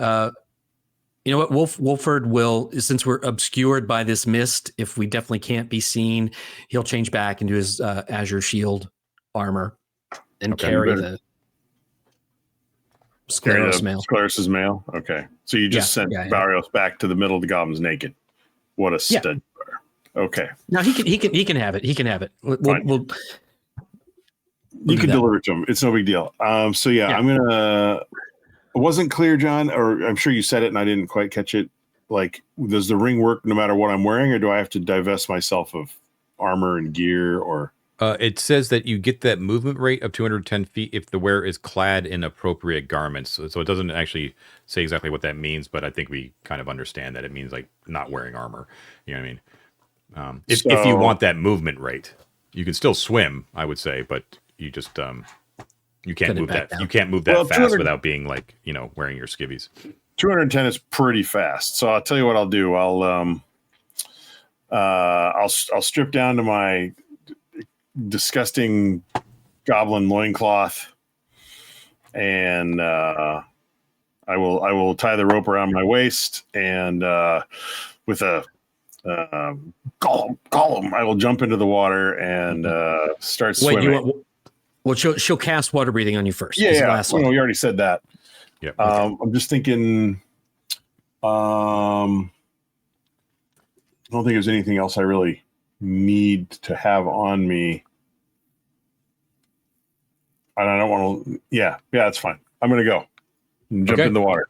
you know what? Wolford will, since we're obscured by this mist, if we definitely can't be seen, he'll change back into his Azure Shield armor and carry the Scleros mail. Scleros' mail. Okay. So you just sent Barrios back to the middle of the goblins naked. What a stud. Okay. Now he can have it. He can have it. You can deliver it to them. It's no big deal. So yeah, I'm gonna. It wasn't clear, John, or I'm sure you said it and I didn't quite catch it. Like, does the ring work no matter what I'm wearing, or do I have to divest myself of armor and gear? Or it says that you get that movement rate of 210 feet if the wearer is clad in appropriate garments. So it doesn't actually say exactly what that means, but I think we kind of understand that it means like not wearing armor. You know what I mean? If you want that movement rate, you can still swim, I would say, but you just you can't move that. You can't move that fast without being like, you know, wearing your skivvies. 210 is pretty fast. So I'll tell you what I'll do. I'll strip down to my disgusting goblin loincloth, and I will tie the rope around my waist, and with a column, I will jump into the water and start swimming. Well, she'll cast water breathing on you first. Yeah. We already said that. Yeah. I'm just thinking. I don't think there's anything else I really need to have on me. And I don't want to. Yeah, that's fine. I'm going to go and jump in the water.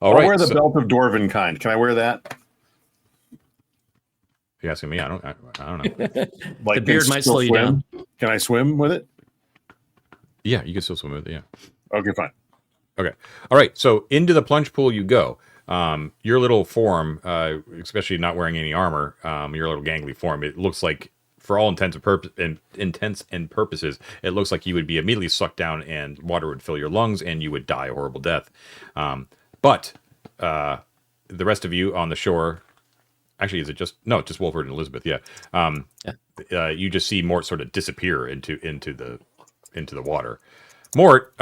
I'll wear the belt of Dwarven kind. Can I wear that? You're asking me? I don't know. Like, the beard might slow you down. Can I swim with it? Yeah, you can still swim with it. Yeah. Okay, fine. Okay. All right. So into the plunge pool you go. Your little form, especially not wearing any armor, your little gangly form, it looks like, for all intents and purposes, it looks like you would be immediately sucked down and water would fill your lungs and you would die a horrible death. But the rest of you on the shore, actually, is it just Wolford and Elizabeth? Yeah. You just see Mort sort of disappear into the water. Mort,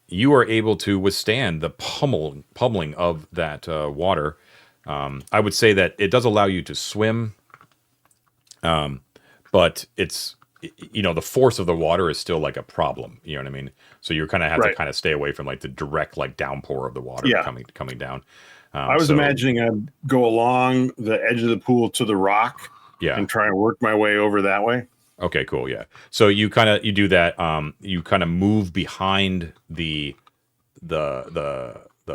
you are able to withstand the pummeling of that water. I would say that it does allow you to swim, but it's, you know, the force of the water is still like a problem. You know what I mean? So you kind of have to kind of stay away from like the direct like downpour of the water coming down. I was imagining I'd go along the edge of the pool to the rock, and try and work my way over that way. Okay, cool. Yeah. So you do that. You kind of move behind the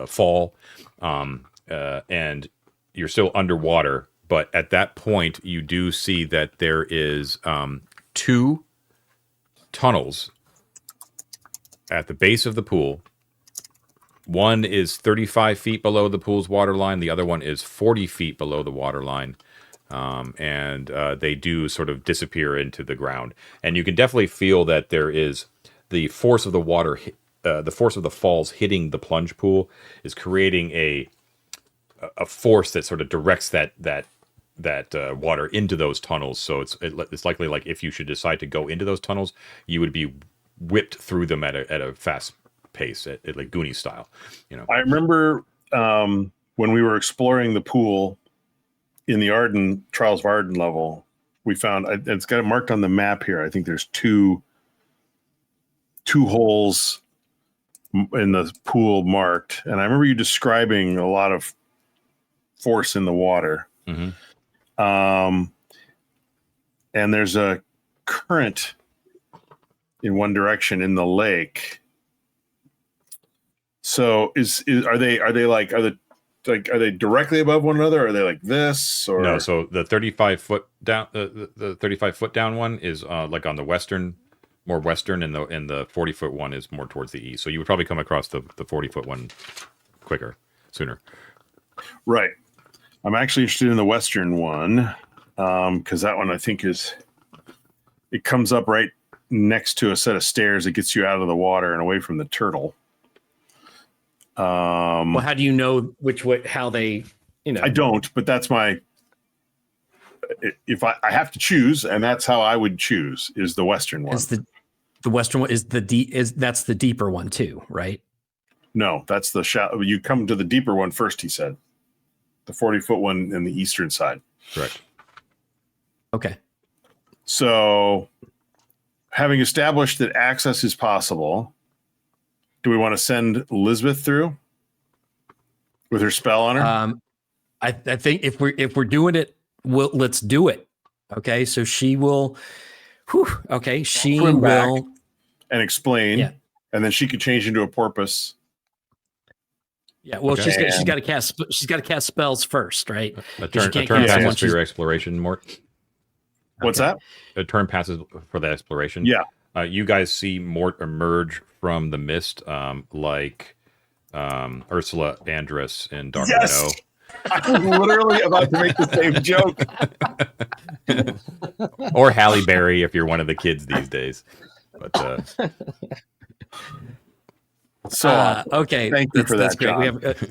fall, and you're still underwater. But at that point, you do see that there is 2 tunnels at the base of the pool. One is 35 feet below the pool's water line. The other one is 40 feet below the water line. And they do sort of disappear into the ground. And you can definitely feel that there is the force of the water, the force of the falls hitting the plunge pool is creating a force that sort of directs that water into those tunnels. So it's likely, like, if you should decide to go into those tunnels, you would be whipped through them at a fast pace, at like Goonie style. You know, I remember when we were exploring the pool in the Arden Trials of Arden level, we found it's got it marked on the map here. I think there's two holes in the pool marked, and I remember you describing a lot of force in the water. Mm-hmm. And there's a current in one direction in the lake. So are they directly above one another? Or are they like this? Or no? So the 35 foot down, the 35 foot down one is like on the more western, and the 40 foot one is more towards the east. So you would probably come across the 40 foot one sooner. Right. I'm actually interested in the western one because that one I think it comes up right next to a set of stairs that gets you out of the water and away from the turtle. Well, how do you know which way? How they? You know, I don't. But that's my. If I have to choose, and that's how I would choose, is the western one. The western one is that's the deeper one too, right? No, that's the shallow. You come to the deeper one first. He said, the 40-foot one in the eastern side. Correct. Okay. So, having established that access is possible, do we want to send Elizabeth through with her spell on her? I think if we're doing it, let's do it. Okay, so she will. She will. and explain, Yeah. and then she could change into a porpoise. Yeah, well, Okay. she's got to cast spells first, right? A 'Cause turn you can't cast them passes once for your she's- exploration, Mort. What's Okay. that? A turn passes for the exploration. Yeah. You guys see Mort emerge from the mist, like Ursula Andress in Dr. Yes! I was literally about to make the same joke. No. Or Halle Berry if you're one of the kids these days. But So awesome. Okay, Thank you for that's that, great. John.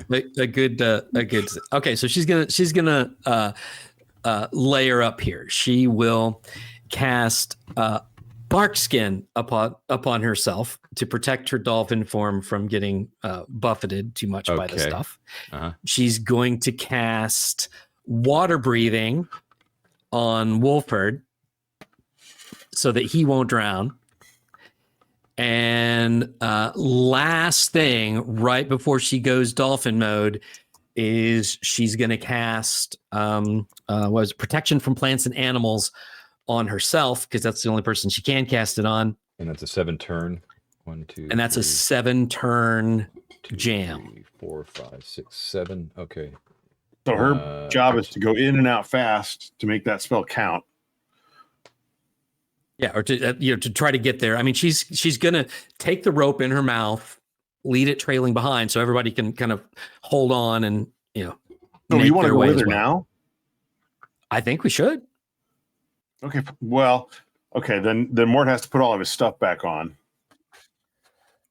We have a good. Okay, so she's gonna layer up here. She will cast barkskin upon herself to protect her dolphin form from getting buffeted too much by the Okay. stuff. Uh-huh. She's going to cast water breathing on Wolford so that he won't drown. And last thing, right before she goes dolphin mode, is she's going to cast protection from plants and animals on herself, because that's the only person she can cast it on. And that's a 7 turn. 1, 2. And that's a 7 turn jam. 3, 4, 5, 6, 7. Okay. So her job is to go in and out fast to make that spell count. Yeah, or to to try to get there. I mean, she's gonna take the rope in her mouth, lead it trailing behind, so everybody can kind of hold on and So make you want to their go way with as her well. now? I think we should. Okay. Well, okay. Then Mort has to put all of his stuff back on.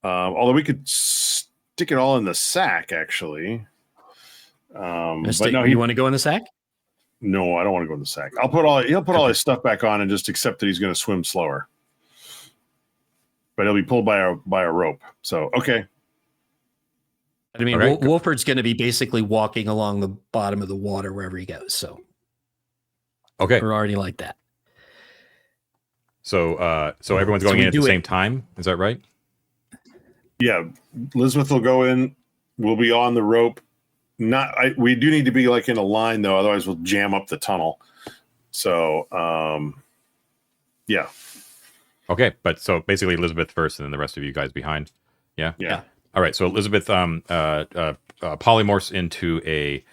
Although we could stick it all in the sack, actually. But no, you want to go in the sack? No, I don't want to go in the sack. He'll put all his stuff back on and just accept that he's going to swim slower. But he'll be pulled by a rope. So okay. I mean, Okay. Wolford's going to be basically walking along the bottom of the water wherever he goes. So Okay. we're already like that. So everyone's So going we in at do the it- same time. Is that right? Yeah, Elizabeth will go in. We'll be on the rope. We do need to be like in a line though, otherwise we'll jam up the tunnel. So, yeah. Okay. But so basically Elizabeth first and then the rest of you guys behind. Yeah. Yeah. All right. So Elizabeth polymorphs into a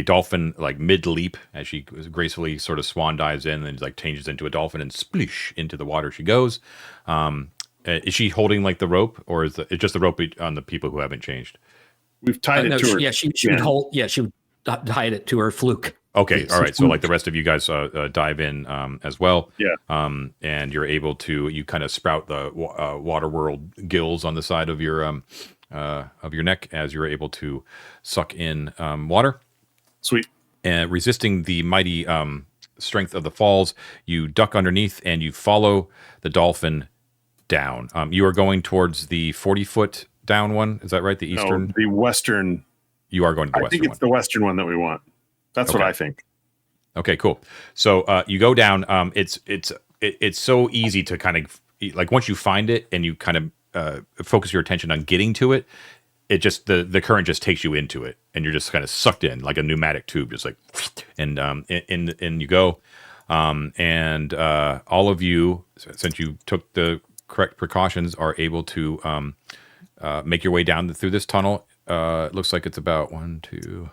dolphin like mid leap as she gracefully sort of swan dives in and like changes into a dolphin and splish into the water she goes. Is she holding like the rope, or is it just the rope on the people who haven't changed? We've tied it No, to her. she would hold. Yeah, she would hide it to her fluke. Okay, Yes. all right. So like the rest of you guys dive in as well. Yeah. And you're able to kind of sprout the water world gills on the side of your neck as you're able to suck in water. Sweet. And resisting the mighty strength of the falls, you duck underneath and you follow the dolphin down. You are going towards the 40-foot down one. Is that right? The eastern. No, the western. You are going to the I western think it's one. the western one that we want. That's what Okay. I think. Okay, cool. So you go down. It's so easy to kind of like once you find it and you kind of focus your attention on getting to it. It just the current just takes you into it, and you're just kind of sucked in like a pneumatic tube, just like and in you go. And all of you, since you took the correct precautions, are able to make your way down through this tunnel. It looks like it's about 1, 2,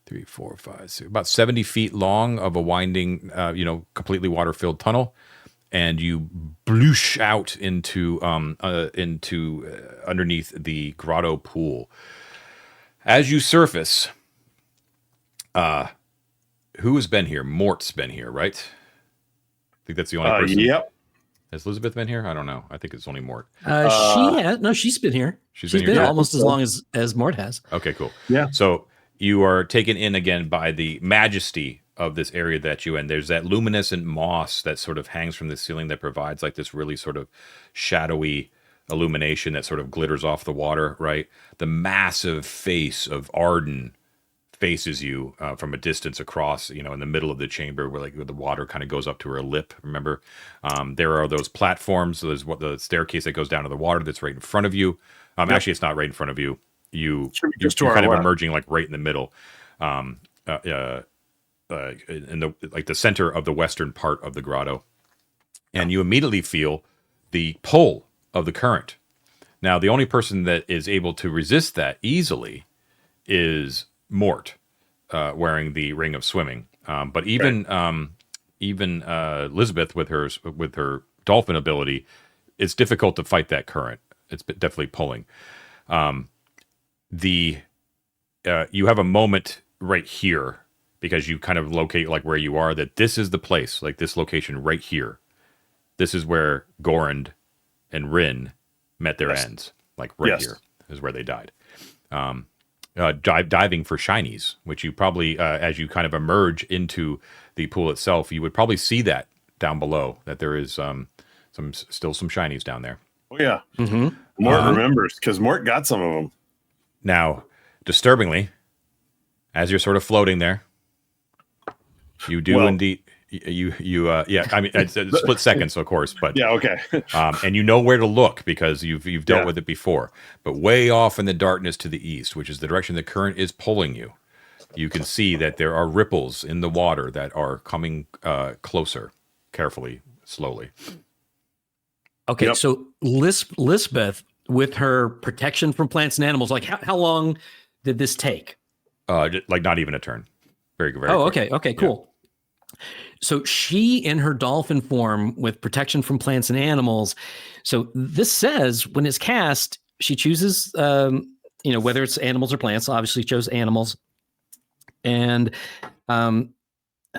3, 4, 5, 6, about 70 feet long of a winding, completely water-filled tunnel, and you bloosh out into underneath the grotto pool. As you surface, who has been here? Mort's been here, right? I think that's the only person. Yep. Has Elizabeth been here? I don't know. I think it's only Mort. She has. No, she's been here. She's She's been been here? almost as long as Mort has. Okay, cool. Yeah. So you are taken in again by the majesty of this area that you in. There's that luminescent moss that sort of hangs from the ceiling that provides like this really sort of shadowy illumination that sort of glitters off the water, right? The massive face of Arden faces you from a distance across, in the middle of the chamber where the water kind of goes up to her lip. Remember, there are those platforms. So there's the staircase that goes down to the water that's right in front of you. Yep. Actually, it's not right in front of you. You're just to our kind of left. emerging like right in the middle, in the center of the western part of the grotto, and you immediately feel the pull of the current. Now, the only person that is able to resist that easily is Mort, wearing the ring of swimming. But even Elizabeth with her dolphin ability, it's difficult to fight that current. It's definitely pulling. You have a moment right here because you kind of locate like where you are, that this is the place, like this location right here. This is where Gorand and Rin met their ends. Like right here is where they died. Diving for shinies, which you probably, as you kind of emerge into the pool itself, you would probably see that down below, that there is still some shinies down there. Oh, yeah. Mm-hmm. Mort remembers, because Mort got some of them. Now, disturbingly, as you're sort of floating there, you do indeed. I mean, it's a split seconds, of course, but yeah, okay. And you know where to look because you've dealt with it before. But way off in the darkness to the east, which is the direction the current is pulling you, you can see that there are ripples in the water that are coming closer, carefully, slowly. Okay, so Lisbeth, with her protection from plants and animals, like how long did this take? Like not even a turn. Very, very. Oh, quick. okay, cool. Yeah. So she, in her dolphin form, with protection from plants and animals. So this says when it's cast, she chooses, whether it's animals or plants. Obviously, chose animals, and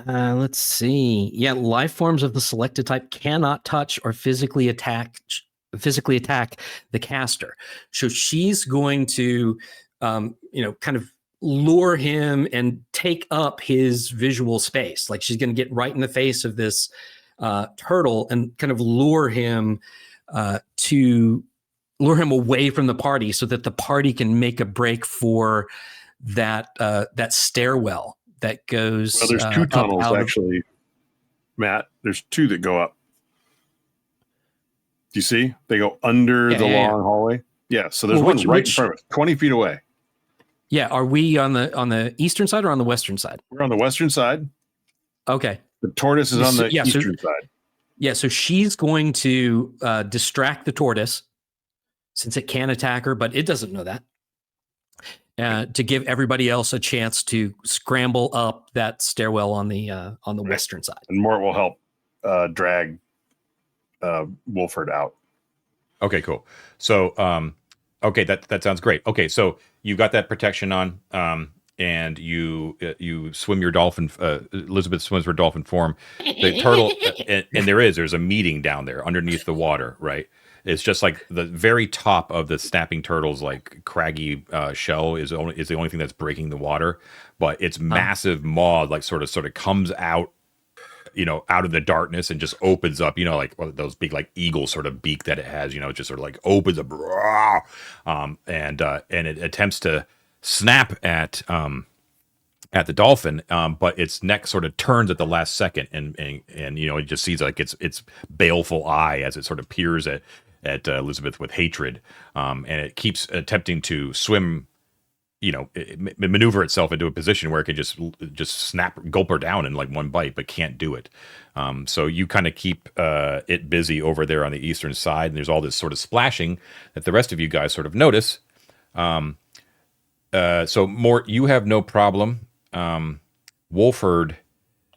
let's see. Yeah, life forms of the selected type cannot touch or physically attack the caster. So she's going to, kind of lure him and take up his visual space. Like she's going to get right in the face of this turtle and kind of lure him away from the party so that the party can make a break for that stairwell that goes. Well, there's two tunnels actually, Matt. There's two that go up. Do you see? They go under the long hallway. Yeah. So there's one right in front of us, 20 feet away. Yeah. Are we on the eastern side or on the western side? We're on the western side. Okay. The tortoise is on the eastern side. Yeah. So she's going to distract the tortoise since it can attack her, but it doesn't know that. To give everybody else a chance to scramble up that stairwell on the western side. And Mort will help drag Wolford out. Okay, cool. So, okay, that sounds great. Okay, so you got that protection on, and you swim your dolphin. Elizabeth swims her dolphin form. The turtle, and there's a meeting down there underneath the water, right? It's just like the very top of the snapping turtle's like craggy shell is the only thing that's breaking the water, but its massive maw like sort of comes out, out of the darkness and just opens up, like those big like eagle sort of beak that it has, it just sort of like opens up, and it attempts to snap at the dolphin, but its neck sort of turns at the last second, and it just sees like its baleful eye as it sort of peers at Elizabeth with hatred, and it keeps attempting to swim, maneuver itself into a position where it can just gulp her down in like one bite, but can't do it. So you kind of keep it busy over there on the eastern side, and there's all this sort of splashing that the rest of you guys sort of notice. So Mort, you have no problem. Wolford,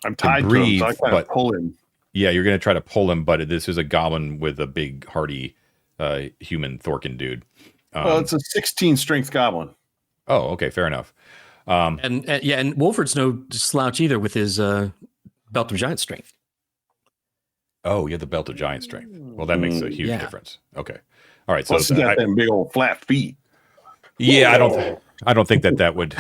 I'm tied to him, so I can't pull him. Yeah, you're going to try to pull him, but this is a goblin with a big, hardy human Thorkin dude. Well, it's a 16 strength goblin. Oh, okay, fair enough. And Wolford's no slouch either with his belt of giant strength. Oh, you have the belt of giant strength. Well, that makes a huge difference. Okay, all right. So you got them big old flat feet. Yeah, I don't think that would.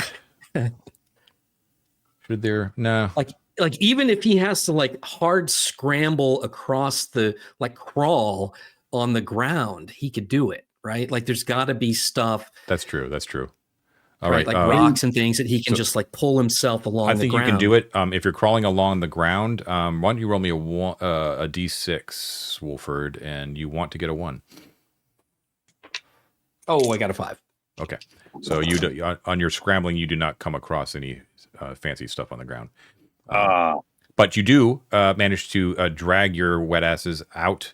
Should there? No. Like even if he has to like hard scramble across the crawl on the ground, he could do it, right? Like there's got to be stuff. That's true. All right, like rocks and things that he can just like pull himself along. I think you can do it. If you're crawling along the ground, why don't you roll me a d6, Wolford, and you want to get a 1. Oh, I got a 5. Okay, so on your scrambling, you do not come across any fancy stuff on the ground. But you do manage to drag your wet asses out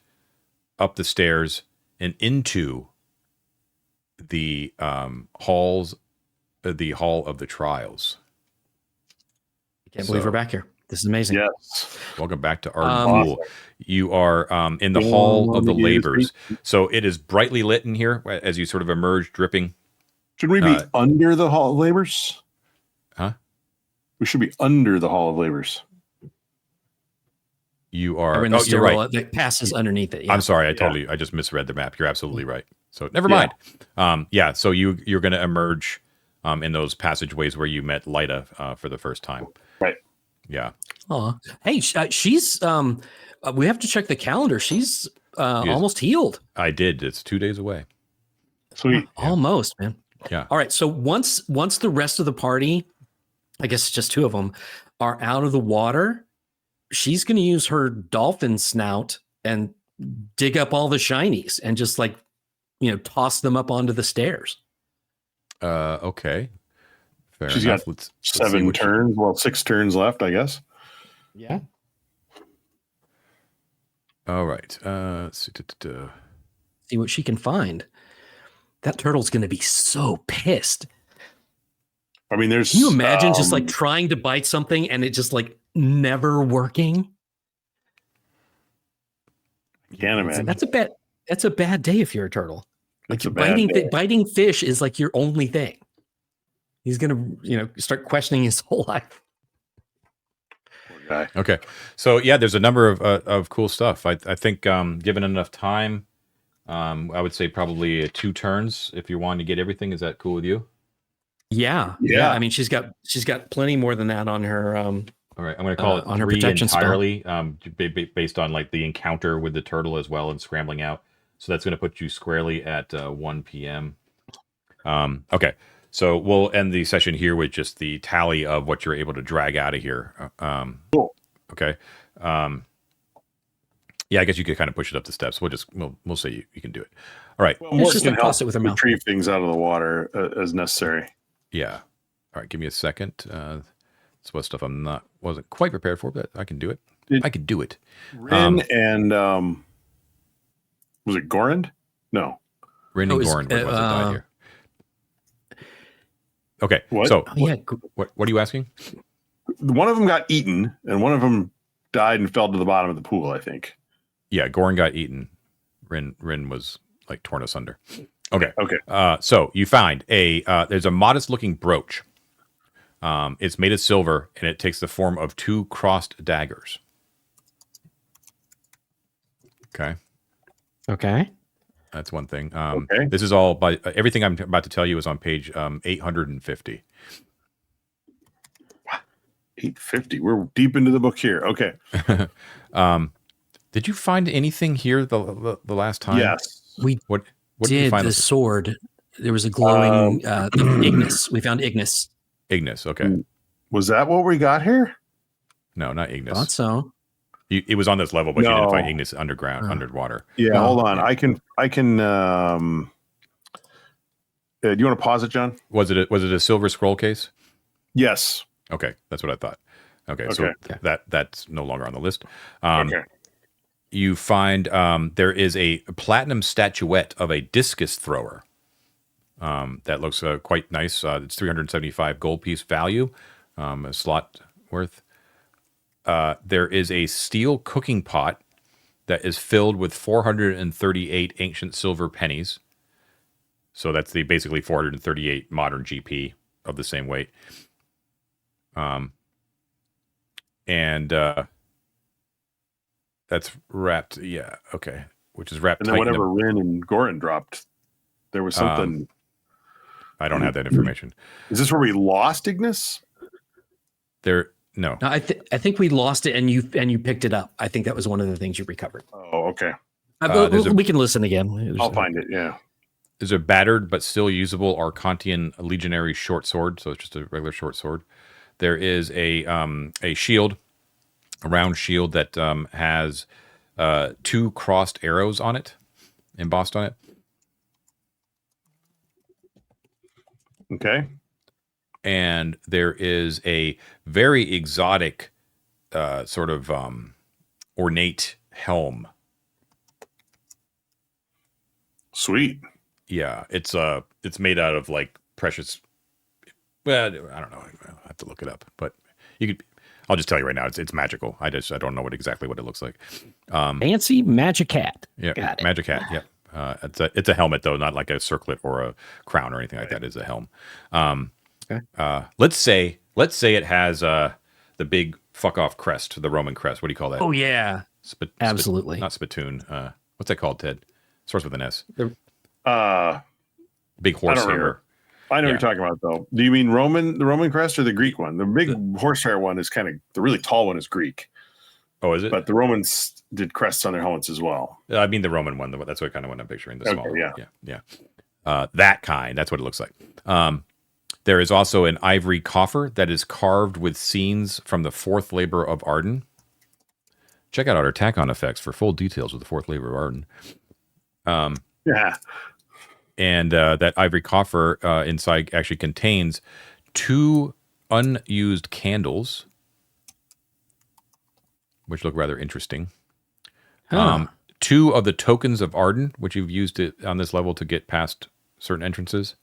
up the stairs and into the halls, the hall of the trials. I can't believe we're back here. This is amazing. Yes. Welcome back to Arden Vul. Awesome. You are in the hall of the labors. So it is brightly lit in here as you sort of emerge, dripping. Should we be under the Hall of Labors? Huh? We should be under the Hall of Labors. You are. In the you're right. That passes underneath it. Yeah. I'm sorry. I just misread the map. You're absolutely right. So never mind. So you're going to emerge in those passageways where you met Lyda for the first time. Right. Yeah. Oh, hey, she's. We have to check the calendar. She's almost healed. I did. It's 2 days away. Sweet. Almost, man. Yeah. All right. So once the rest of the party, I guess it's just two of them, are out of the water, she's going to use her dolphin snout and dig up all the shinies and just toss them up onto the stairs. Okay. Fair She's enough. got let's 7 turns. Well, 6 turns left, I guess. Yeah. All right. See what she can find. That turtle's going to be so pissed. I mean, there's. Can you imagine just trying to bite something and it just never working? Can't imagine. That's a bad day if you're a turtle. It's a bad day. Biting fish is your only thing. He's going to, start questioning his whole life. Poor guy. Okay. So yeah, there's a number of cool stuff. I think given enough time, I would say probably 2 turns if you're wanting to get everything. Is that cool with you? Yeah. I mean, she's got plenty more than that on her. All right, I'm going to call it on her 3 protection entirely, based on the encounter with the turtle as well and scrambling out. So that's going to put you squarely at 1 p.m. Okay, so we'll end the session here with just the tally of what you're able to drag out of here. Cool. Okay. Yeah, I guess you could kind of push it up the steps. We'll say you can do it. All right. Well, It's just can toss help it with her mouth. retrieve things out of the water as necessary. Yeah. All right. Give me a second. It's what stuff wasn't quite prepared for, but I can do it. I can do it. Rin and was it Gorand? No. Rin and Goran were the ones that died here. Okay. What? So what are you asking? One of them got eaten, and one of them died and fell to the bottom of the pool, I think. Yeah, Goran got eaten. Rin was torn asunder. Okay. Okay. So you find there's a modest looking brooch. It's made of silver and it takes the form of 2 crossed daggers. Okay. That's one thing. Okay. This is all by everything I'm about to tell you is on page 850. 850. We're deep into the book here. Okay. Did you find anything here the last time? Yes. What did did you find? The sword. There was a glowing Ignis. We found Ignis. Ignis. Okay. Was that what we got here? No, not Ignis. Thought so. It was on this level, but you No. didn't find Ignis underwater. Yeah. Oh. Hold on. I can. Do you want to pause it, John? Was it a silver scroll case? Yes. Okay, that's what I thought. Okay. Okay. So that's no longer on the list. Okay. You find there is a platinum statuette of a discus thrower. That looks quite nice. It's 375 gold piece value, a slot worth. There is a steel cooking pot that is filled with 438 ancient silver pennies. So that's basically 438 modern GP of the same weight. And that's wrapped. Yeah. Okay. Which is wrapped. And then whatever Rin and Goran dropped, there was something. I don't have that information. Is this where we lost Ignis? No. I think we lost it, and you picked it up. I think that was one of the things you recovered. Oh, okay. We can listen again. I'll find it. Yeah. There's a battered but still usable Arcantian legionary short sword, so it's just a regular short sword. There is a shield, a round shield that has 2 crossed arrows on it, embossed on it. Okay. And there is a very exotic sort of ornate helm Sweet. Yeah, it's made out of like precious. Well, I don't know. I have to look it up, but you could. I'll just tell you right now. It's magical. I don't know exactly what it looks like. Fancy magic hat. Yeah, Got it. magic hat. Yep. It's a helmet though, not like a circlet or a crown or anything like that. It's a helm. Okay. Let's say it has the big fuck off crest, the Roman crest. What do you call that? Oh yeah, absolutely. Not spittoon. What's that called, Ted? Starts with an S. Big I horse don't hair. remember. I know what you're talking about though. Do you mean the Roman crest or the Greek one? The big horsehair one is the really tall one is Greek. Oh, is it? But the Romans did crests on their helmets as well. I mean the Roman one. That's what kind of one I'm picturing. The small. Yeah. That kind. That's what it looks like. There is also an ivory coffer that is carved with scenes from the Fourth Labor of Arden. Check out our attack on effects for full details of the Fourth Labor of Arden. Yeah. And that ivory coffer inside actually contains 2 unused candles, which look rather interesting. 2 of the tokens of Arden, which you've used it on this level to get past certain entrances.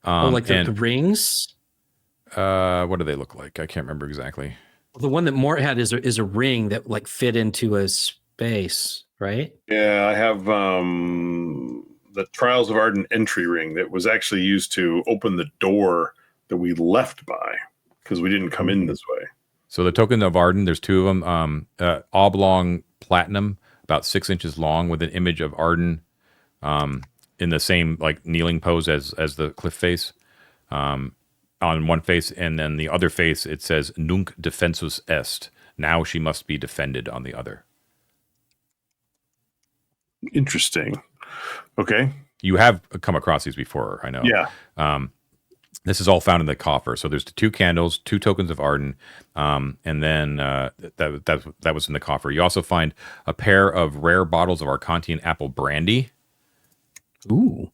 Like the rings? What do they look like? I can't remember exactly. The one that Mort had is a ring that like fit into a space, right? Yeah, I have the Trials of Arden entry ring that was actually used to open the door that we left by because we didn't come in this way. So the token of Arden, there's 2 of them. Oblong platinum, about 6 inches long, with an image of Arden in the same like kneeling pose as the cliff face on one face, and then the other face it says Nunc defensus est. Now she must be defended on the other. Interesting. Okay. You have come across these before, I know. Yeah. This is all found in the coffer. So there's the 2 candles, 2 tokens of Arden, and then that was in the coffer. You also find a pair of rare bottles of Arcantian apple brandy. Ooh.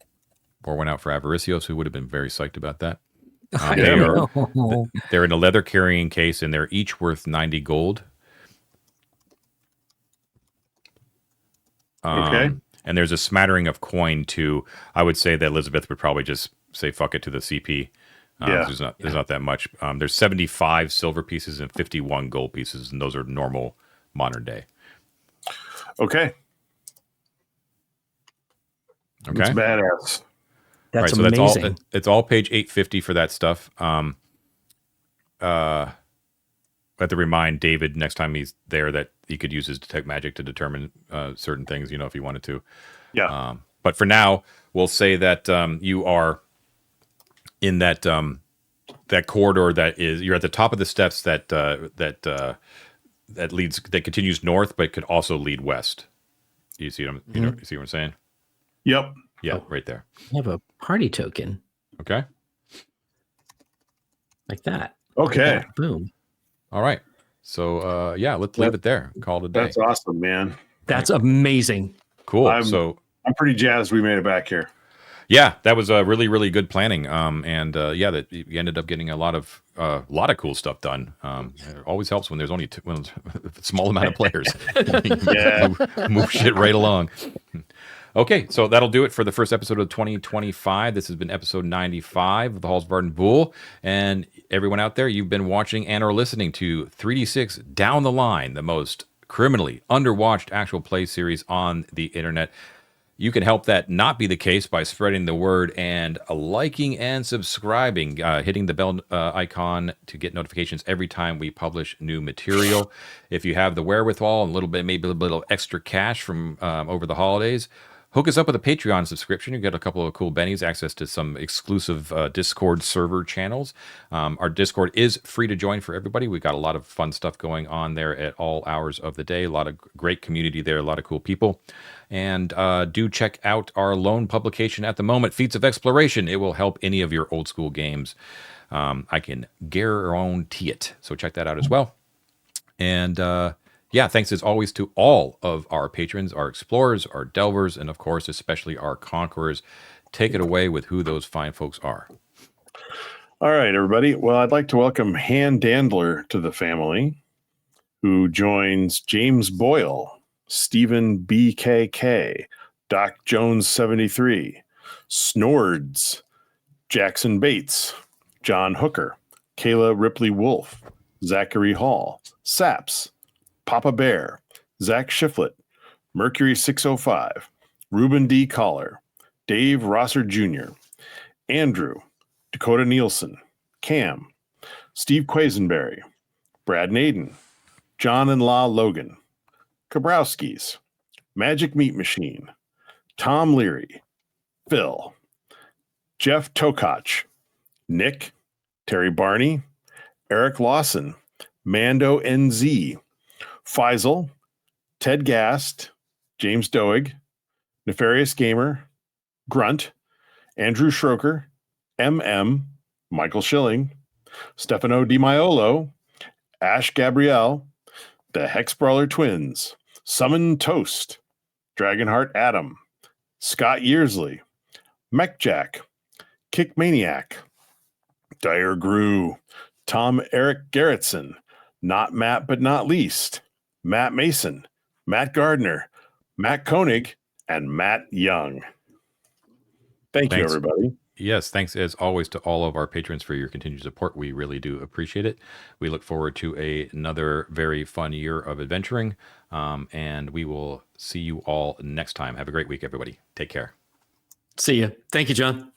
Pour one out for Avaricios, who would have been very psyched about that. know. They're in a leather carrying case, and they're each worth 90 gold. Okay. And there's a smattering of coin too. I would say that Elizabeth would probably just say fuck it to the CP. There's not that much. There's 75 silver pieces and 51 gold pieces, and those are normal modern day. Okay. It's badass. That's so amazing. It's all page 850 for that stuff. I have to remind David next time he's there that he could use his detect magic to determine certain things, if he wanted to. Yeah. But for now, we'll say that you are in that corridor you're at the top of the steps that continues north, but could also lead west. You see what you see what I'm saying? Yep. Yeah, right there. I have a party token. Okay. Like that. Okay. Like that. Boom. All right. So let's leave it there. Call it a day. That's awesome, man. That's amazing. Cool. I'm pretty jazzed we made it back here. Yeah, that was a really, really good planning. That you ended up getting a lot of cool stuff done. It always helps when there's only a small amount of players. Yeah. move shit right along. Okay, so that'll do it for the first episode of 2025. This has been episode 95 of the Halls of Arden Vul. And everyone out there, you've been watching and or listening to 3D6 Down the Line, the most criminally underwatched actual play series on the internet. You can help that not be the case by spreading the word and liking and subscribing, hitting the bell icon to get notifications every time we publish new material. If you have the wherewithal and maybe a little extra cash from over the holidays, hook us up with a Patreon subscription. You get a couple of cool bennies, access to some exclusive Discord server channels. Our Discord is free to join for everybody. We've got a lot of fun stuff going on there at all hours of the day. A lot of great community there, a lot of cool people. And do check out our lone publication at the moment, Feats of Exploration. It will help any of your old school games. I can guarantee it. So check that out as well. And thanks as always to all of our patrons, our explorers, our delvers, and of course, especially our conquerors. Take it away with who those fine folks are. All right, everybody. Well, I'd like to welcome Han Dandler to the family, who joins James Boyle, Stephen BKK, Doc Jones 73, Snords, Jackson Bates, John Hooker, Kayla Ripley Wolf, Zachary Hall, Saps, Papa Bear, Zach Shiflett, Mercury 605, Ruben D. Collar, Dave Rosser Jr., Andrew, Dakota Nielsen, Cam, Steve Quisenberry, Brad Naden, John and La Logan, Kabrowskis, Magic Meat Machine, Tom Leary, Phil, Jeff Tokach, Nick, Terry Barney, Eric Lawson, Mando NZ, Faisal, Ted Gast, James Doig, Nefarious Gamer, Grunt, Andrew Schroker, MM, Michael Schilling, Stefano Di Maiolo, Ash Gabrielle, the Hex Brawler Twins, Summon Toast, Dragonheart Adam, Scott Yearsley, Mech Jack, Kick Maniac, Dire Grew, Tom Eric Garrettson, Not Matt but Not Least, Matt Mason, Matt Gardner, Matt Koenig, and Matt Young. Thanks. You, everybody. Yes, thanks as always to all of our patrons for your continued support. We really do appreciate it. We look forward to another very fun year of adventuring, and we will see you all next time. Have a great week, everybody. Take care. See ya. Thank you, John.